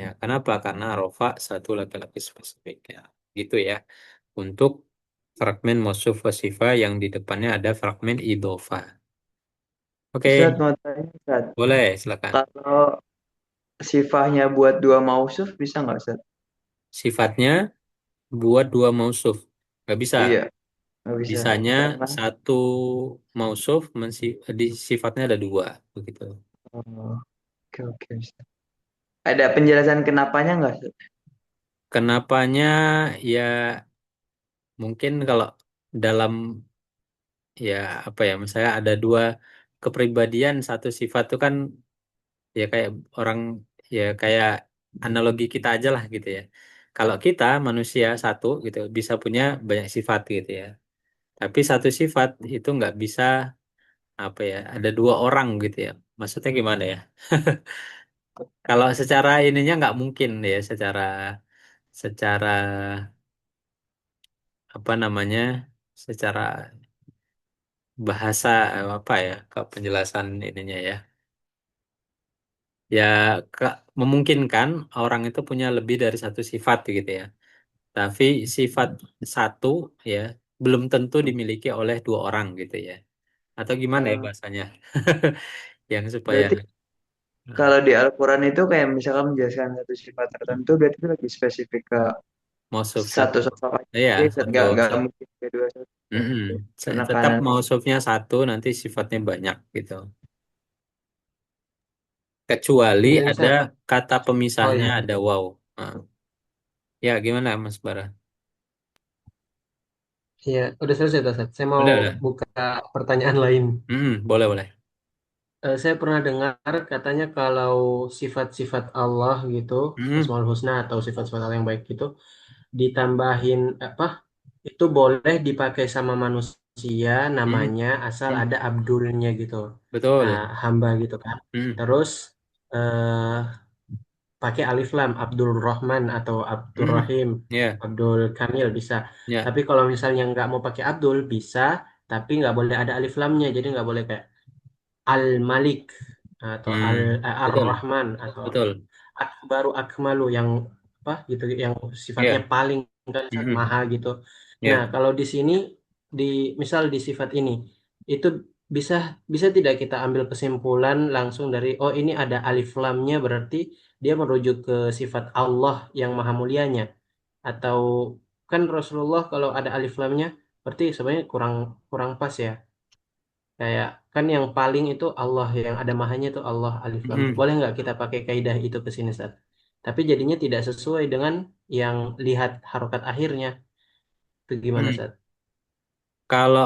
ya. Kenapa? Karena rofa satu laki-laki spesifik ya. Gitu ya. Untuk fragmen mausuf wasifah yang di depannya ada fragmen idofah. Ustaz Oke, mau tanya Ustaz, boleh silakan. kalau sifahnya buat dua mausuf bisa nggak Ustaz? Sifatnya buat dua mausuf. Nggak bisa. Iya, nggak bisa. Bisanya Karena satu mausuf di sifatnya ada dua begitu. oh, oke oke Ustaz. Ada penjelasan kenapanya nggak Ustaz? Kenapanya ya mungkin kalau dalam ya apa ya misalnya ada dua kepribadian satu sifat itu kan ya kayak orang ya kayak analogi kita aja lah gitu ya. Kalau kita manusia satu gitu bisa punya banyak sifat gitu ya. Tapi satu sifat itu nggak bisa apa ya ada dua orang gitu ya. Maksudnya gimana ya? Kalau secara ininya nggak mungkin ya secara secara apa namanya secara bahasa apa ya ke penjelasan ininya ya. Ya memungkinkan orang itu punya lebih dari satu sifat gitu ya. Tapi sifat satu ya belum tentu dimiliki oleh dua orang gitu ya. Atau gimana ya Eh, bahasanya? Yang supaya berarti nah, kalau di Al-Quran itu kayak misalkan menjelaskan satu sifat tertentu, berarti itu lebih spesifik ke mausuf satu satu. sosok aja. Ya, Jadi satu. nggak mungkin kedua sosok. Mm-mm. Tetap Penekanan. mausufnya satu nanti sifatnya banyak gitu. Kecuali Ini ada Ustaz. kata Oh pemisahnya ya. ada wow. Nah, ya gimana Mas Bara? Iya, udah selesai Ustaz. Saya mau Udah. buka pertanyaan lain. Boleh boleh. Saya pernah dengar katanya kalau sifat-sifat Allah gitu, Mm-mm. Asmaul Husna atau sifat-sifat Allah yang baik gitu, ditambahin apa? Itu boleh dipakai sama manusia Mm-mm. namanya asal Hmm. ada Abdulnya gitu. Nah, Betul. hamba gitu kan. Mm-mm. Terus eh, pakai alif lam Abdul Rahman atau Abdul Mm-mm. Rahim, Ya, Abdul Kamil bisa. ya. Tapi kalau misalnya nggak mau pakai Abdul bisa, tapi nggak boleh ada alif lamnya. Jadi nggak boleh kayak Al-Malik atau Betul. Ar-Rahman atau Betul. baru Akmalu yang apa gitu yang sifatnya Ya. paling kan Mm-mm. maha gitu. Nah, Ya. kalau di sini di misal di sifat ini itu bisa bisa tidak kita ambil kesimpulan langsung dari oh ini ada alif lamnya berarti dia merujuk ke sifat Allah yang maha mulianya atau kan Rasulullah kalau ada alif lamnya berarti sebenarnya kurang kurang pas ya. Kayak kan yang paling itu Allah yang ada mahanya itu Allah alif lam. Mm-mm. Boleh nggak kita pakai kaidah itu ke sini Ustaz? Tapi jadinya tidak sesuai dengan yang lihat harokat akhirnya. Itu gimana Mm. Ustaz? Kalau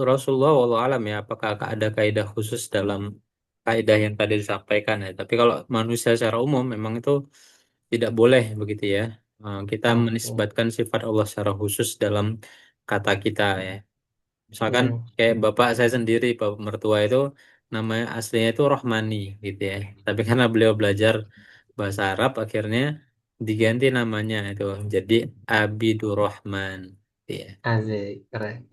Rasulullah wallahu alam ya, apakah ada kaidah khusus dalam kaidah yang tadi disampaikan ya? Tapi kalau manusia secara umum memang itu tidak boleh begitu ya. Kita Oke. menisbatkan sifat Allah secara khusus dalam kata kita ya. Misalkan Hmm. kayak bapak saya sendiri, bapak mertua itu namanya aslinya itu Rohmani gitu ya. Tapi karena beliau belajar bahasa Arab akhirnya diganti namanya itu jadi Abidur Rahman ya. Asik, keren.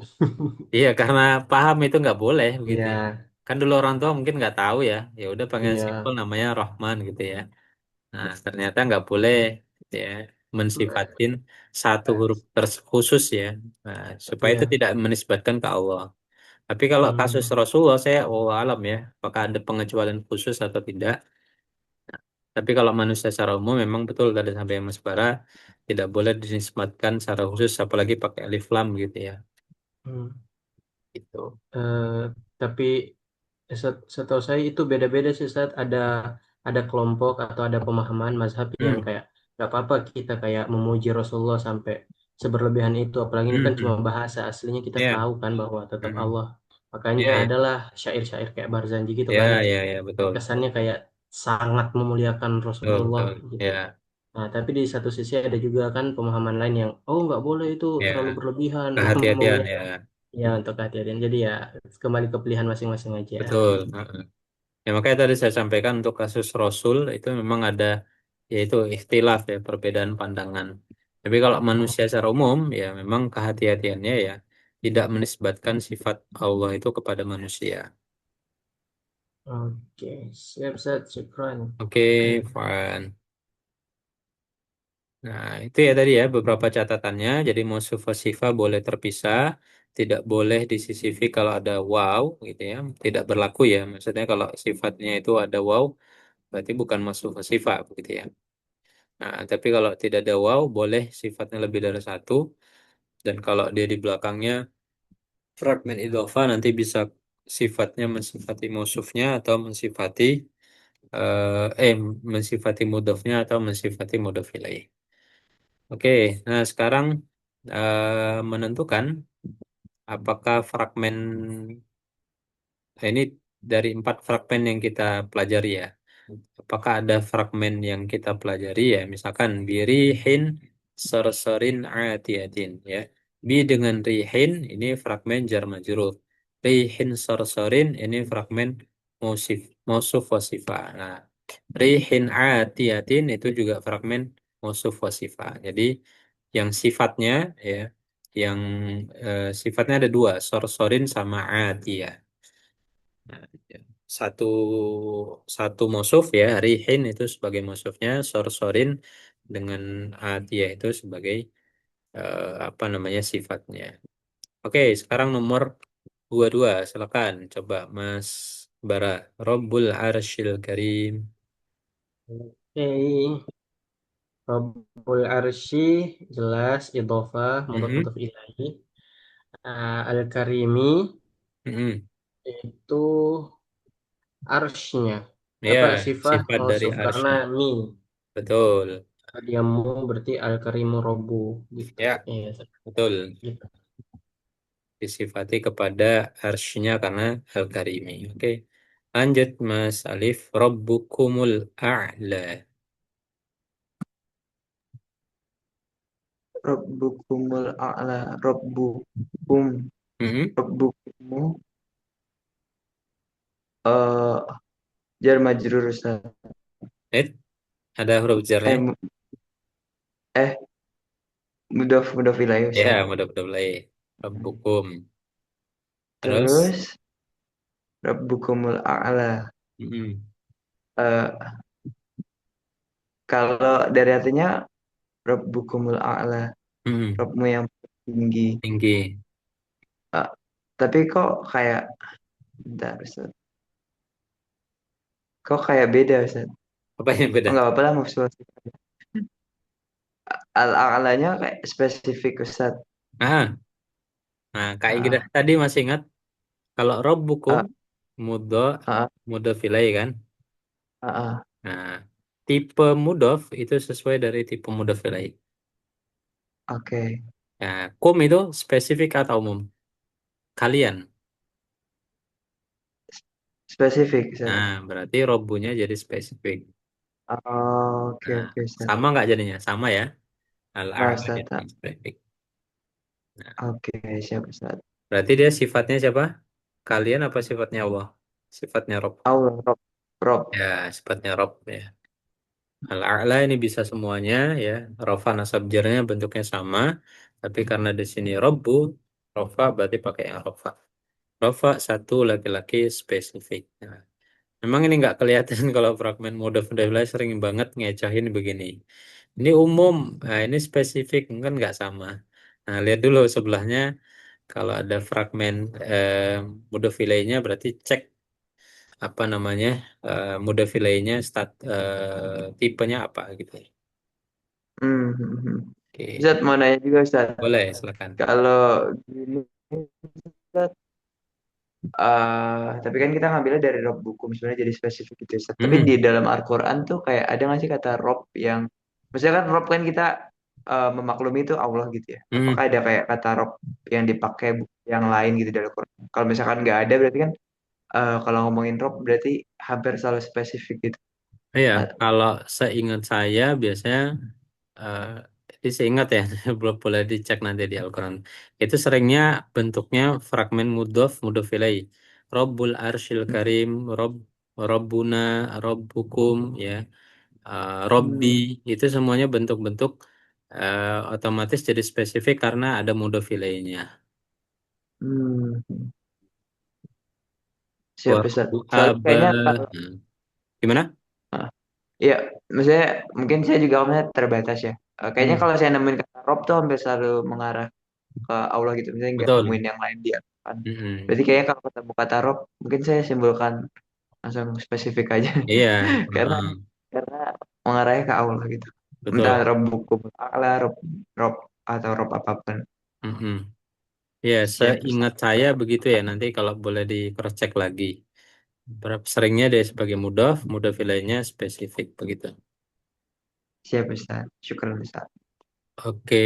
Iya, karena paham itu nggak boleh begitu ya. Iya, Kan dulu orang tua mungkin nggak tahu ya, ya udah panggil simpel iya. namanya Rahman gitu ya. Nah, ternyata nggak boleh gitu ya mensifatin satu huruf khusus ya. Nah, supaya itu Iya. tidak menisbatkan ke Allah. Tapi kalau kasus Hmm. Rasulullah saya alam ya, apakah ada pengecualian khusus atau tidak. Tapi kalau manusia secara umum memang betul tadi sampai Mas Bara tidak boleh dinisbatkan secara khusus apalagi pakai alif lam gitu ya. Hmm. Gitu. Eh, tapi setahu saya itu beda-beda sih saat ada kelompok atau ada pemahaman mazhab yang Hmm. kayak nggak apa-apa kita kayak memuji Rasulullah sampai seberlebihan itu, apalagi ini Hmm. kan cuma Hmm. bahasa aslinya kita Ya. tahu kan bahwa tetap Hmm. Allah. Makanya Ya, ya. adalah syair-syair kayak Barzanji gitu Ya, kan, ya, ya, yang betul. kesannya kayak sangat memuliakan Betul, Rasulullah betul. gitu. Ya, Nah, tapi di satu sisi ada juga kan pemahaman lain yang oh nggak boleh itu ya. terlalu berlebihan Kehati-hatian ya. memuliakan. Ya untuk hati-hatian. Jadi ya kembali ke pilihan masing-masing aja. Betul. Heeh. Ya, makanya tadi saya sampaikan untuk kasus Rasul itu memang ada yaitu ikhtilaf ya, perbedaan pandangan. Tapi kalau manusia secara umum ya memang kehati-hatiannya ya tidak menisbatkan sifat Allah itu kepada manusia. Oke, siap, siap, syukran. Oke, fine. Nah, itu ya tadi ya beberapa catatannya. Jadi mausuf wa sifat boleh terpisah, tidak boleh disisifi kalau ada waw gitu ya. Tidak berlaku ya. Maksudnya kalau sifatnya itu ada waw, berarti bukan mausuf wa sifat begitu ya. Nah, tapi kalau tidak ada waw, boleh sifatnya lebih dari satu. Dan kalau dia di belakangnya fragmen idhofa nanti bisa sifatnya mensifati mausufnya atau eh mensifati mudhofnya atau mensifati mudhof ilaih. Oke, nah sekarang menentukan apakah fragmen ini dari 4 fragmen yang kita pelajari ya. Apakah ada fragmen yang kita pelajari ya, misalkan birihin sorsorin atiatin ya. Bi dengan rihin ini fragmen jar majrur. Rihin sorsorin ini fragmen mausif, mausuf wasifah. Nah, rihin atiatin itu juga fragmen mausuf wasifah. Jadi yang sifatnya ya, yang sifatnya ada dua, sorsorin sama atiyah. Nah, ya. Satu satu musuh ya, rihin itu sebagai musuhnya, sorsorin dengan atiyah itu sebagai apa namanya sifatnya. Oke, sekarang nomor 22 silakan coba Mas Bara. Rabbul Arsyil Karim. Oke, Rabbul Arsy jelas idhofah mudhof Mhm, mudhof ilahi. Al-Karimi mhm. itu arsy-nya Ya, apa sifat sifat dari mausuf karena arsy. mi. Betul. Kalau dia mu berarti Al-Karimu Robbu gitu. Ya, Iya, betul. gitu. Disifati kepada arsy-nya karena Al-Karimi. Oke. Lanjut Mas Alif. Rabbukumul a'la. Rabbukumul a'la. Rabbukum. Mhm. Rabbukumu. eh jar majrur Ustaz. Eh, ada huruf Eh, jarnya? mu- eh mudhof ilaih Ya, Ustaz. mudah-mudahan mulai. Rabbukum. Terus? Terus Rabbukumul a'la. Mhm. Eh, kalau dari artinya Rabbukumul a'la. Mhm. Rabbmu yang tinggi. Tinggi. Eh, tapi kok kayak bentar Ustaz. Kok kayak beda Ustaz? Apa yang Oh, beda? nggak apa-apa lah maksud al-a'lanya kayak spesifik Ustaz. Ah, nah, Kak Ingrid Ah, tadi masih ingat kalau Rabbukum ah, mudho ah, mudhof ilaih kan? ah, ah. Nah, tipe mudhof itu sesuai dari tipe mudhof ilaih. Oke. Nah, kum itu spesifik atau umum? Kalian. Spesifik Ustaz. Nah, berarti robunya jadi spesifik. Oh, oke Nah, oke Ustaz. sama nggak jadinya? Sama ya. Ya Al-a'la Ustaz. jadi Ah, spesifik. Nah, oke, siap Ustaz. berarti dia sifatnya siapa? Kalian apa sifatnya Allah? Sifatnya Rob. Allah Rob. Rob. Ya, sifatnya Rob ya. Al-a'la ini bisa semuanya ya. Rofa nasab jarnya bentuknya sama. Tapi karena di sini Robbu, Rofa berarti pakai yang Rofa. Rofa satu laki-laki spesifik. Nah, memang ini nggak kelihatan kalau fragmen mode fundamental sering banget ngecohin begini. Ini umum, nah ini spesifik, kan nggak sama. Nah, lihat dulu sebelahnya, kalau ada fragmen mode filenya berarti cek apa namanya mode filenya tipenya apa gitu. Hmm, hmm, hmm. Ustaz Oke, mau nanya juga Ustaz. boleh silakan. Kalau gini Ustaz, tapi kan kita ngambilnya dari Rob buku sebenarnya jadi spesifik gitu Ustaz. Tapi di Mm-mm. dalam Al-Quran tuh kayak ada nggak sih kata Rob yang, maksudnya kan Rob kan kita memaklumi itu Allah gitu ya. Apakah Mm. ada kayak kata Rob yang dipakai buku yang lain gitu dari Al-Quran? Kalau misalkan nggak ada berarti kan kalau ngomongin Rob berarti hampir selalu spesifik gitu. Iya, Ah, kalau seingat saya biasanya eh ini seingat ya, belum boleh dicek nanti di Al-Quran. Itu seringnya bentuknya fragmen mudhof, mudhof ilaih. Rabbul Arsyil Karim, Rabbuna, Rabbukum, ya, Robbi, hmm, itu semuanya bentuk-bentuk otomatis jadi spesifik karena ada mudhof ilaihnya. hmm. Siap Ustaz. Warbu Soalnya Aba. kayaknya kalau Nah, gimana? iya, maksudnya mungkin saya juga maksudnya terbatas ya. Kayaknya Hmm, kalau saya nemuin kata Rob tuh hampir selalu mengarah ke Allah gitu. Misalnya nggak betul. nemuin yang lain dia kan. Mm-mm. Berarti kayaknya kalau ketemu kata Rob, mungkin saya simpulkan langsung spesifik aja. Iya, Karena heeh, karena mengarahnya ke Allah gitu. Entah betul. Rob buku ala Rob Rob atau Rob apapun. Mm-mm. Ya, Siap Ustaz. seingat saya begitu ya. Nanti kalau boleh di cross check lagi. Berapa seringnya dia sebagai mudhaf, mudhaf ilaihnya spesifik begitu. Siap Ustaz. Syukur Ustaz. Oke,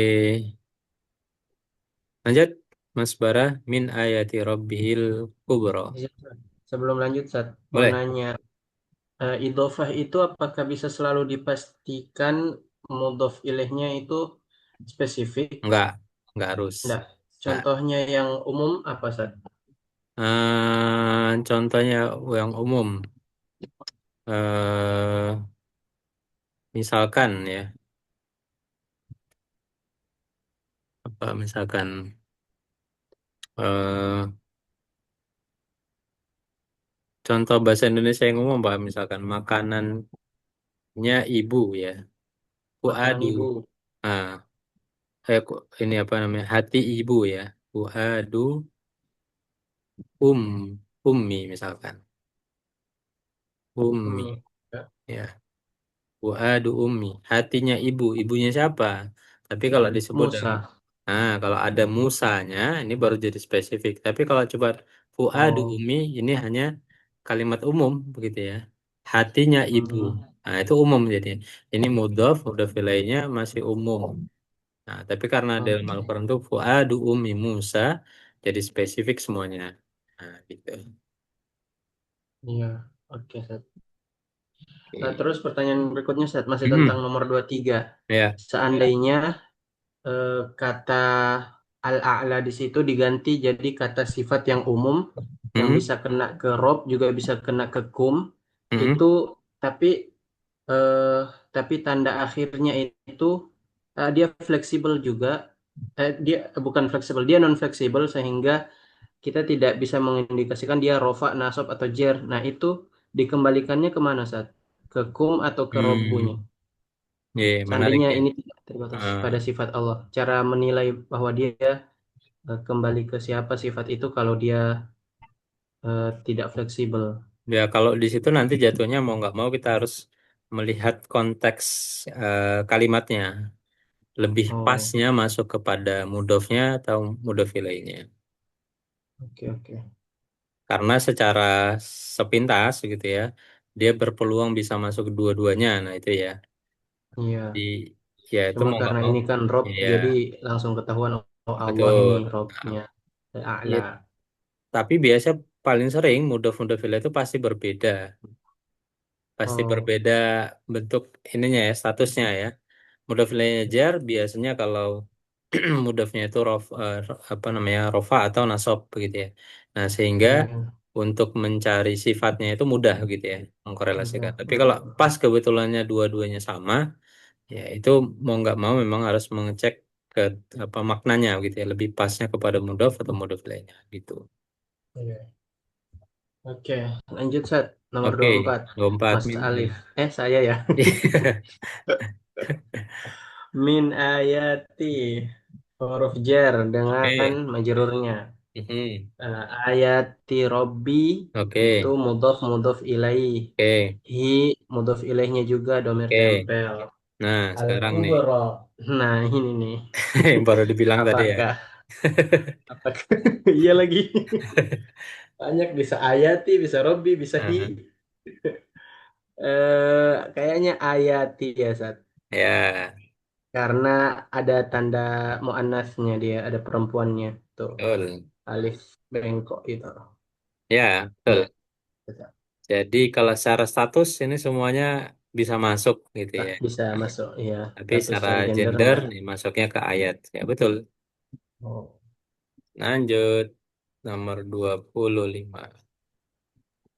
lanjut Mas Bara, min ayati rabbihil kubro. Iya, sebelum lanjut, Sat, mau Boleh? nanya, idhofah itu apakah bisa selalu dipastikan mudhof ilaihnya itu spesifik? Enggak, enggak harus. Enggak. Enggak. Contohnya yang umum apa, Sat? Contohnya yang umum, eh misalkan ya, apa misalkan eh contoh bahasa Indonesia yang umum, Pak, misalkan makanannya ibu ya, Makanan puadu. ibu. Nah, ini apa namanya? Hati ibu ya. Fuadu um ummi misalkan. Ummi Umi. Ya. ya. Fuadu ummi. Hatinya ibu. Ibunya siapa? Tapi kalau disebut dalam, Musa. nah, kalau ada musanya ini baru jadi spesifik. Tapi kalau coba fuadu Oh. ummi ini hanya kalimat umum begitu ya. Hatinya ibu. Hmm. Nah, itu umum jadi. Ini mudhof, mudhof ilaihnya masih umum. Nah, tapi karena dalam Oke. Al-Quran itu fuadu ummi Musa jadi spesifik semuanya. Nah, gitu. Iya. Oke, Sat. Nah, Oke. terus pertanyaan berikutnya, Sat, masih tentang Mhm. nomor 23. Ya. Seandainya kata al-a'la di situ diganti jadi kata sifat yang umum yang Mhm. bisa kena ke rob juga bisa kena ke kum itu Mhm. tapi eh, tapi tanda akhirnya itu dia fleksibel juga dia bukan fleksibel dia non fleksibel sehingga kita tidak bisa mengindikasikan dia rofa nasab atau jer. Nah, itu dikembalikannya kemana saat ke kum atau ke robbunya? Hmm. Ya, menarik Seandainya ya. ini tidak terbatas pada Eh, sifat Allah, cara menilai bahwa dia kembali ke siapa sifat itu kalau dia tidak fleksibel. ya kalau di situ nanti jatuhnya mau nggak mau kita harus melihat konteks kalimatnya. Lebih Oh, pasnya masuk kepada mudofnya atau mudof ilaihnya. oke oke. Karena secara sepintas gitu ya, dia berpeluang bisa masuk dua-duanya. Nah itu ya. Di Iya, ya itu cuma mau nggak karena mau. ini kan Rob, Ya, jadi langsung ketahuan oh Allah ini betul. Robnya Ya, A'la. tapi biasa paling sering mudhof-mudhof ilaih itu pasti berbeda. Pasti Oh, berbeda bentuk ininya ya, statusnya ya. Mudhof ilaihnya jar biasanya kalau mudhofnya itu apa namanya? Rofa atau nasab begitu ya. Nah, sehingga iya, untuk mencari sifatnya itu mudah gitu ya, mengkorelasikan. udah. Tapi kalau pas kebetulannya dua-duanya sama, ya itu mau nggak mau memang harus mengecek ke apa maknanya gitu ya, lebih pasnya kepada mudhof atau mudhof lainnya gitu. Iya. Oke, lanjut Sat. Nomor Oke, 24. 24 Mas min. Alif. Saya ya. Min ayati. Huruf jar dengan Oke. majrurnya. Mhm. Ayati Robbi itu Oke. mudhof ilaih. Oke. Hi mudhof ilaihnya juga domir Oke. tempel. Nah, Al sekarang nih kubro. Nah, ini nih. yang baru dibilang tadi ya. Apakah apakah iya lagi. Banyak bisa ayati, bisa Robbi, bisa hi. Nah, Kayaknya ayati ya, Sat. ya, Karena ada tanda muannasnya dia, ada perempuannya. Tuh, betul. alif bengkok itu. Ya, Iya, betul. Jadi kalau secara status ini semuanya bisa masuk gitu ya. bisa Nah, masuk. Iya, tapi tapi secara secara gender gender enggak. nih masuknya ke ayat. Ya, betul. Oh. Lanjut nomor 25.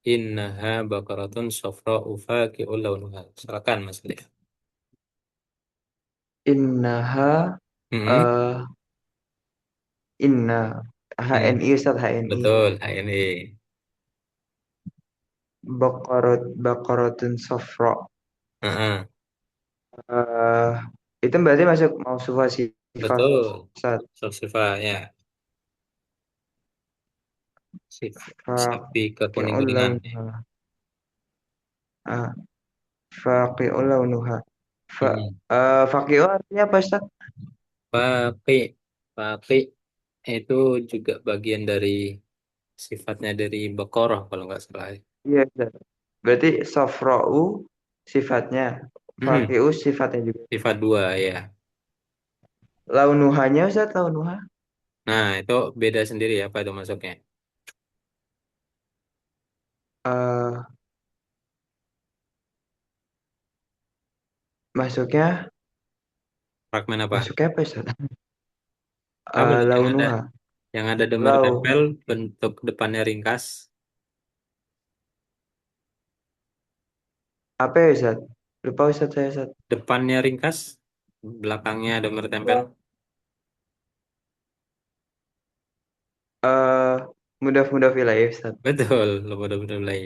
Innaha bakaratun safra'u faqi'un launuha. Silakan Mas Lia. Innaha Hmm, eh inna hmm, HNI Ustaz HNI. betul, ini. Baqaratun safra. Heeh, Eh itu berarti masuk mausufah sifat betul. Ustaz. Sifat ya, sapi Faqi'un kekuning-kuningan. launuha. Ah, faqi'un launuha. Fa Hmm. faqi'un artinya apa Ustaz? Papi, papi itu juga bagian dari sifatnya dari Baqarah kalau nggak salah. Iya, Ustaz. Berarti safra'u sifatnya, Hmm, faqi'u sifatnya juga. sifat dua ya. Launuhanya Ustaz, launuha. Nah, itu beda sendiri ya, apa itu masuknya? Eh masuknya Fragmen apa? masuknya apa Ustaz? Apa itu Launuha. yang ada domir Lau tempel bentuk depannya ringkas, apa ya Ustaz? Lupa Ustaz saya Ustaz. depannya ringkas, belakangnya domir tempel. Eh mudah-mudah wilayah Ustaz. Betul, lo bener-bener mulai.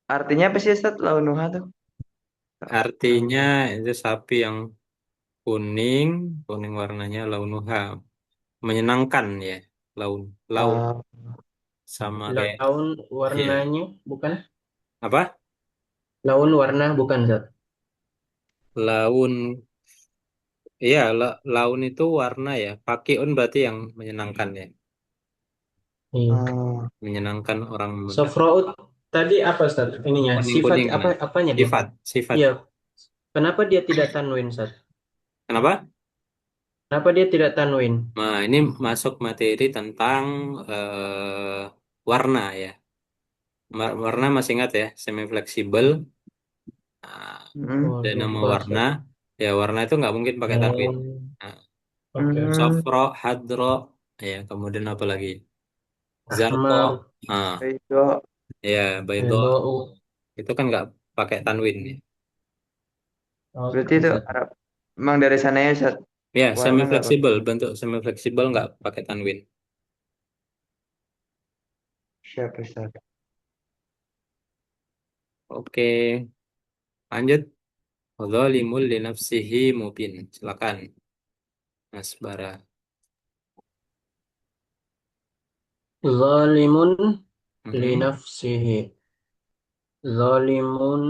Artinya apa sih Ustaz launuha tuh? Artinya Launuha. itu sapi yang kuning, kuning warnanya launuha, menyenangkan ya, laun, laun Eh, sama kayak Laun iya. warnanya bukan? Apa? Laun warna bukan, Zat. Laun, iya, laun itu warna ya. Pakiun berarti yang menyenangkan ya, Iya. eh, menyenangkan orang muda. Sofraut tadi apa, Zat? Ininya sifat Kuning-kuning apa kan. apanya dia? Sifat, sifat. Iya. Kenapa dia tidak tanwin, Zat? Kenapa? Kenapa dia tidak tanwin? Nah, ini masuk materi tentang warna ya. Warna masih ingat ya, semi fleksibel. mm, Oh, Dan nama lupa, warna, Zat. ya warna itu nggak mungkin pakai tanwin. Oh, Nah, oke, oke. mm, sofro, hadro, ya kemudian apa lagi? Zarko, Ahmar, ah, itu ya baydo, Ridho. itu kan nggak pakai tanwin ya. berarti Oke, itu Zat. Arab. Emang dari sana ya Ustaz. Ya Warna semi nggak pakai fleksibel, bentuk semi fleksibel nggak pakai tanwin. siapa Ustaz? Oke, lanjut. Zalimul li nafsihi mubin. Silakan, Mas Bara. Zalimun li Mhm. nafsihi. Zalimun.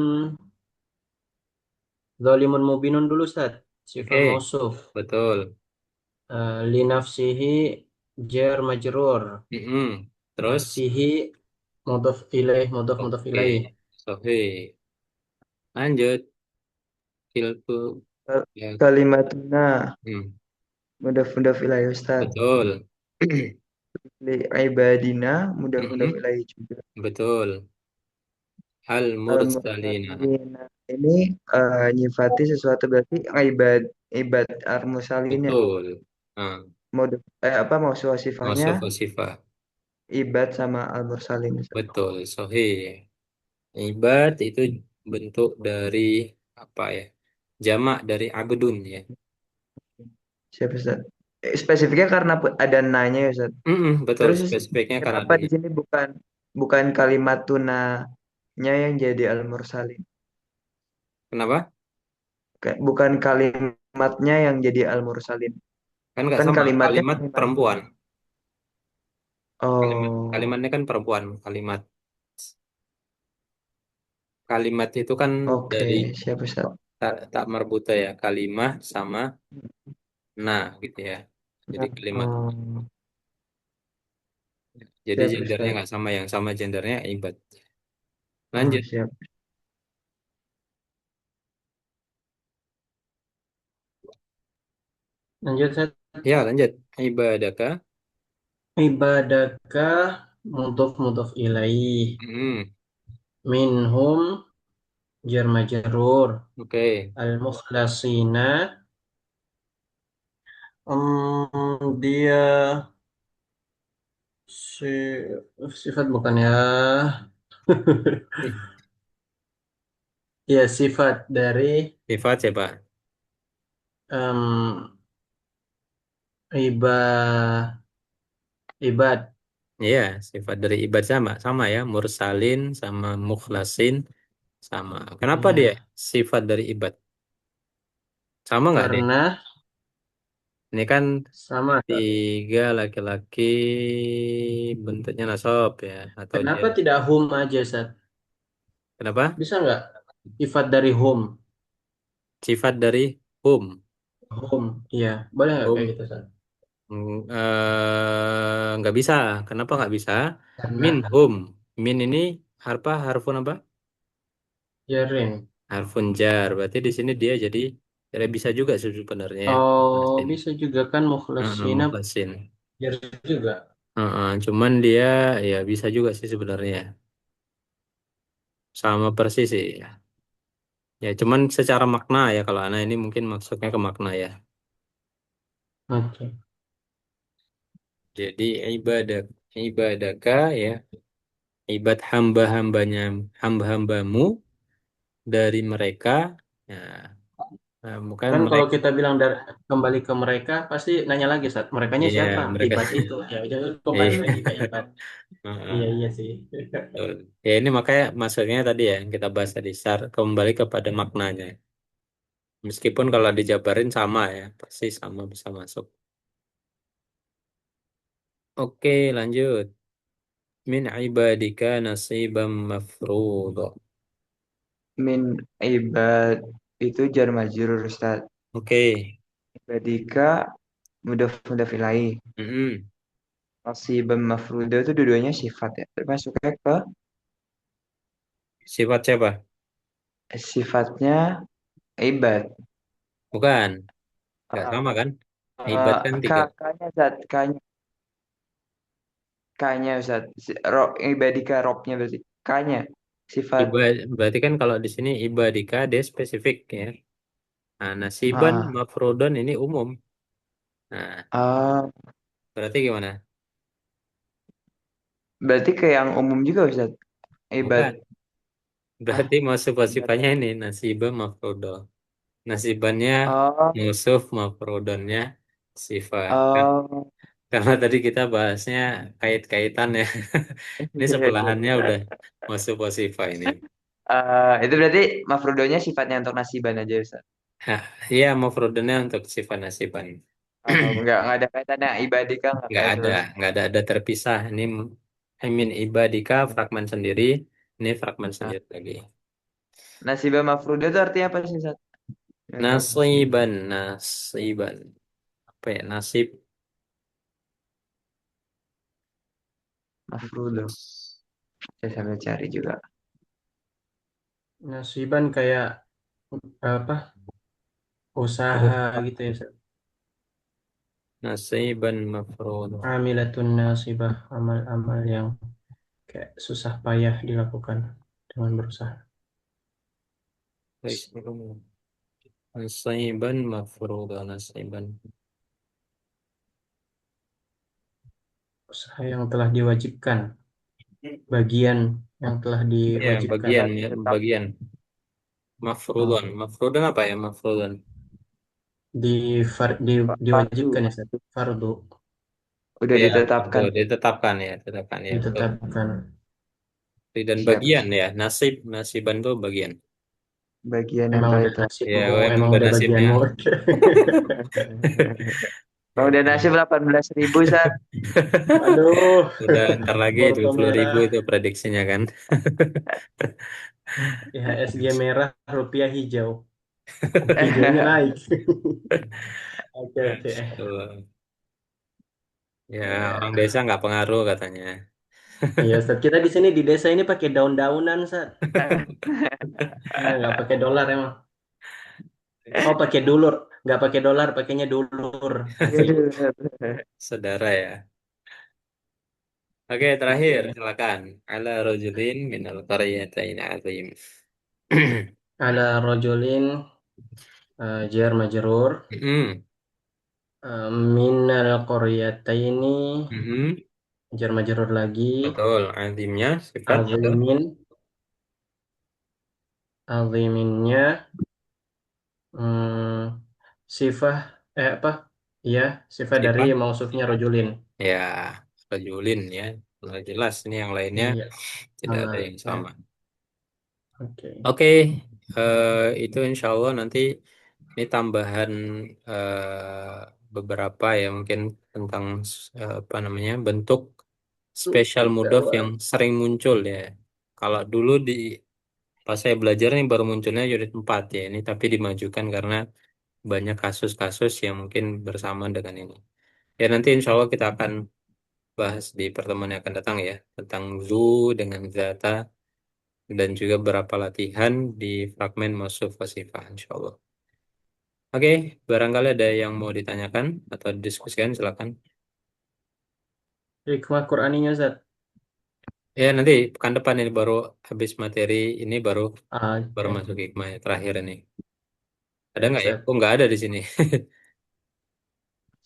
Zalimun mubinun dulu, Zat. Sifat Oke, mausuf. betul. Li nafsihi jar majrur. Mhm. Terus, Nafsihi mudhaf oke, ilaih. sohi. Lanjut, kilku. Ya, Kalimatuna hmm. mudah-mudah wilayah Ustaz. Betul. Li ibadina mudah-mudah Mhm. wilayah juga. Betul. Al mursalina. Al-mursalina ini nyifati sesuatu berarti ibad ibad al-mursalin ya. Betul. Nah, Mode apa mau sifahnya masuk sifat. ibad sama al-mursalin. Betul. Sohi. Ibad itu bentuk dari apa ya? Jamak dari abdun ya. Siap Ustaz. Spesifiknya karena ada nanya ya Ustaz. Betul, Terus Ustaz, spesifiknya karena kenapa ada di sini bukan bukan kalimat tunanya yang jadi al-mursalin? kenapa? Bukan kalimatnya yang jadi al-mursalin. Kan nggak Kan sama, kalimatnya kalimat kalimat. perempuan. Oh, Kalimatnya kan perempuan. Kalimat itu kan oke, dari siap Ustaz. tak marbuta ya, kalimah sama nah gitu ya. Jadi Nah, kalimat. Jadi siap gendernya Ustaz. nggak sama, yang sama gendernya ibad. Oh, Lanjut. siap. Lanjut Ustaz. Ya, lanjut. Ibadaka. Ibadakah mudhof ilaih Hmm, minhum jar majrur oke. al mukhlasina dia si sifat bukan ya. Ih, Ya sifat dari sifat ya, Pak. em, iba ibad. Iya, sifat dari ibad sama, sama ya. Mursalin sama mukhlasin sama. Kenapa dia Ya, sifat dari ibad? Sama nggak deh? karena Ini kan sama Kak. tiga laki-laki bentuknya nasab ya, atau Kenapa jen. tidak hum aja, Sat? Kenapa? Bisa nggak? Sifat dari hum. Sifat dari hum. Hum, iya. Boleh nggak kayak Hum gitu, Sat? nggak bisa. Kenapa nggak bisa? Min Karena hum. Min ini harfun apa? jarin. Harfun jar. Berarti di sini dia jadi bisa juga sih sebenarnya ya. Oh, Mukhlasin. bisa juga kan mukhlasina Mukhlasin. jar juga. Cuman dia ya bisa juga sih sebenarnya. Sama persis sih. Ya, cuman secara makna ya kalau anak ini mungkin maksudnya ke makna ya. Oke. Jadi ibadah ibadaka ya, ibad hamba-hambamu dari mereka. Ya, bukan Kan kalau mereka. kita bilang dari, kembali ke mereka, pasti nanya lagi, Sat. Merekanya Iya, siapa? mereka. Ibad itu. Ya, jangan kembali Iya. lagi ke ibad. Iya, Heeh, iya sih. betul. Ya ini makanya maksudnya tadi ya yang kita bahas tadi kembali kepada maknanya. Meskipun kalau dijabarin sama ya, pasti sama bisa masuk. Oke, lanjut. Min ibadika nasibam mafruḍ. Min ibad itu jar majrur Ustaz. Oke. Ibadika mudhaf ilaih. Mm-mm. Nasibam mafruda itu dua-duanya sifat ya. Termasuknya ke Sifat siapa? sifatnya ibad. Bukan. Nggak sama Eh, kan? Ibad kan tiga. K-nya Zat, K-nya Ustaz. Ibadika robnya berarti. K-nya sifat. Berarti kan kalau di sini ibadika dia spesifik ya. Nah, nasiban Ah, mafrodon ini umum. Nah, ah, berarti gimana? berarti ke yang umum juga Ustaz. Ibad. Bukan. Ah, Berarti mau ibad. sifatnya ini nasibah mafrodo. Nasibannya Oh, Yusuf mafrodonnya sifat. oh. Karena tadi kita bahasnya kait-kaitan ya. Ini sebelahannya udah masuk posifah ini. Itu berarti mafrudonya sifatnya untuk nasiban aja Ustaz. Nah, iya mafrodonnya untuk sifat nasiban. Nggak ada kaitannya ibadika nggak Nggak kayak ada, terus. nggak ada terpisah. Ini Min ibadika fragmen sendiri, ini fragmen Nah, sendiri lagi. nasibah mafruda itu artinya apa sih Ustaz? Nggak tahu. Nasiban, apa ya nasib? Mafrudo. Saya sambil cari juga. Nasiban kayak apa? Usaha Oh, gitu ya, Sat. Nasiban mafrud. Amilatun nasibah. Amal-amal yang kayak susah payah dilakukan dengan berusaha. Nasiban mafrud, nasiban. Usaha yang telah diwajibkan. Bagian yang telah Ya, diwajibkan. bagian tapi ya, tetap. bagian. Oh, Mafrudon apa ya mafrudon? di, Fardu. diwajibkan ya Ustaz. Fardu Udah Ya, ditetapkan. betul. Ditetapkan ya, ditetapkan ya. Betul. ditetapkan. Dan Siap, bagian siap. ya, nasiban tuh bagian. Bagian yang Emang telah udah itu. Ya, nasibmu, oh, emang emang udah udah nasibnya. bagianmu. Oke. Kalau udah nasib 18.000 saat. Aduh, Udah ntar lagi dua Porto puluh ribu merah, itu prediksinya kan. IHSG merah, rupiah hijau. Hijaunya naik. Oke, oke. Masya Allah. Ya, orang Ya. desa nggak pengaruh katanya. Iya, Ustaz. Kita di sini di desa ini pakai daun-daunan, Ustaz. Ya, nggak pakai dolar emang. Oh, pakai dulur. Nggak pakai dolar, pakainya dulur. Saudara ya. Oke, terakhir Oke. silakan. Ala rajulin minal qaryatain azim. Ada rojulin, jar majrur, Mm-mm. minal qaryataini, Mm-mm. jar majrur lagi, Betul, azimnya sifat itu azimin, aziminnya, hmm, sifat, apa? Iya, sifat dari sifat mausufnya rojulin. ya rajulin ya. Sudah jelas ini yang lainnya Iya, tidak sama. ada yang Ya, sama. oke. Oke, itu insya Allah nanti ini tambahan beberapa ya mungkin tentang apa namanya bentuk special move yang sering muncul ya. Kalau dulu di pas saya belajar nih baru munculnya unit 4 ya ini tapi dimajukan karena banyak kasus-kasus yang mungkin bersamaan dengan ini. Ya nanti insya Allah kita akan bahas di pertemuan yang akan datang ya tentang zoo dengan zata dan juga beberapa latihan di fragmen Masuf Wasifah insya Allah. Oke, barangkali ada yang mau ditanyakan atau didiskusikan silakan. Hikmah Qur'aninya, Ustaz. Ya nanti pekan depan ini baru habis materi ini baru baru Oke, masuk hikmah ya, terakhir ini. Ada oke, nggak ya? Ustaz. Oh nggak ada di sini.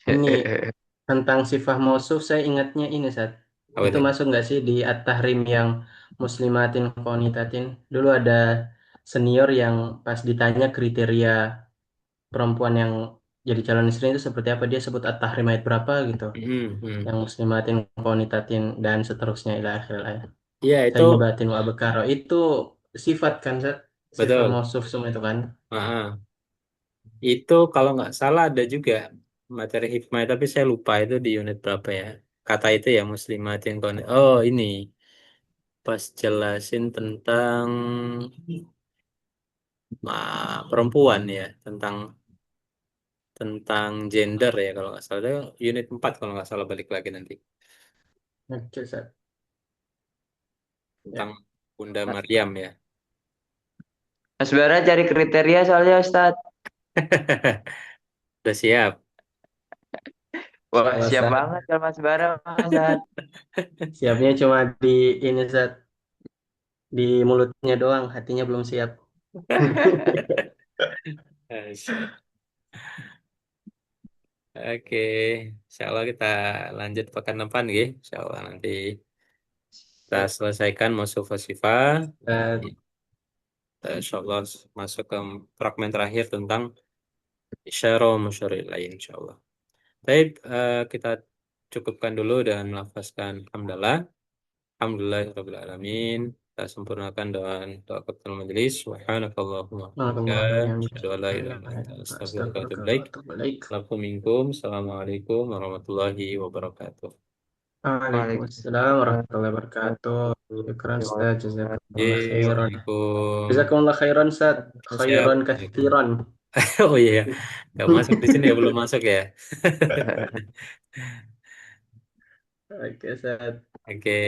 Ini tentang sifat mausuf saya ingatnya ini, Ustaz. Apa Itu itu? masuk nggak sih di At-Tahrim yang muslimatin qanitatin? Dulu ada senior yang pas ditanya kriteria perempuan yang jadi calon istri itu seperti apa, dia sebut At-Tahrim ayat berapa gitu. Hmm, hmm. Yang muslimatin qanitatin dan seterusnya ila akhir ayat. Iya itu Thayyibatin wa abkara. Itu sifat kan, Ustaz? Sifat betul. mausuf semua itu kan? Ah, itu kalau nggak salah ada juga materi hikmah tapi saya lupa itu di unit berapa ya. Kata itu ya muslimatin oh ini pas jelasin tentang perempuan ya tentang gender ya kalau nggak salah itu unit 4 kalau nggak salah balik lagi nanti Oke, Ustaz. tentang Ya. Bunda Maryam ya. Mas Bara cari kriteria soalnya Ustaz. Udah siap. Wah, Kalau siap saya banget kalau Mas Bara Ustaz. siapnya cuma di ini Zat, di mulutnya doang, hatinya belum siap. Masya. Oke, insya Allah kita lanjut pekan depan ya. Insya Allah nanti kita Siap. selesaikan masuk Sifah. Eh, Kita insya Allah masuk ke fragmen terakhir tentang isyarah musyarih lain insya Allah. Baik, kita cukupkan dulu dan melafazkan Alhamdulillah. Alhamdulillahirabbil alamin. Kita sempurnakan dengan doa kepada majelis. Subhanakallahumma wa bihamdika Allahumma bihamdika, asyhadu an la la ilaha illa ilaha anta illa anta, astaghfiruka wa atubu astaghfiruka wa ilaik. atubu ilaik. Lakum minkum. Assalamualaikum warahmatullahi wabarakatuh. Waalaikumsalam Waalaikumsalam warahmatullahi wabarakatuh. Syukran warahmatullahi Ustaz, jazakumullah Yeay, khairan. Waalaikumsalam. Jazakumullah khairan Ustaz, Siap. khairan katsiran. Oh iya, nggak masuk di sini ya, belum masuk ya. Oke, Ustaz. Oke.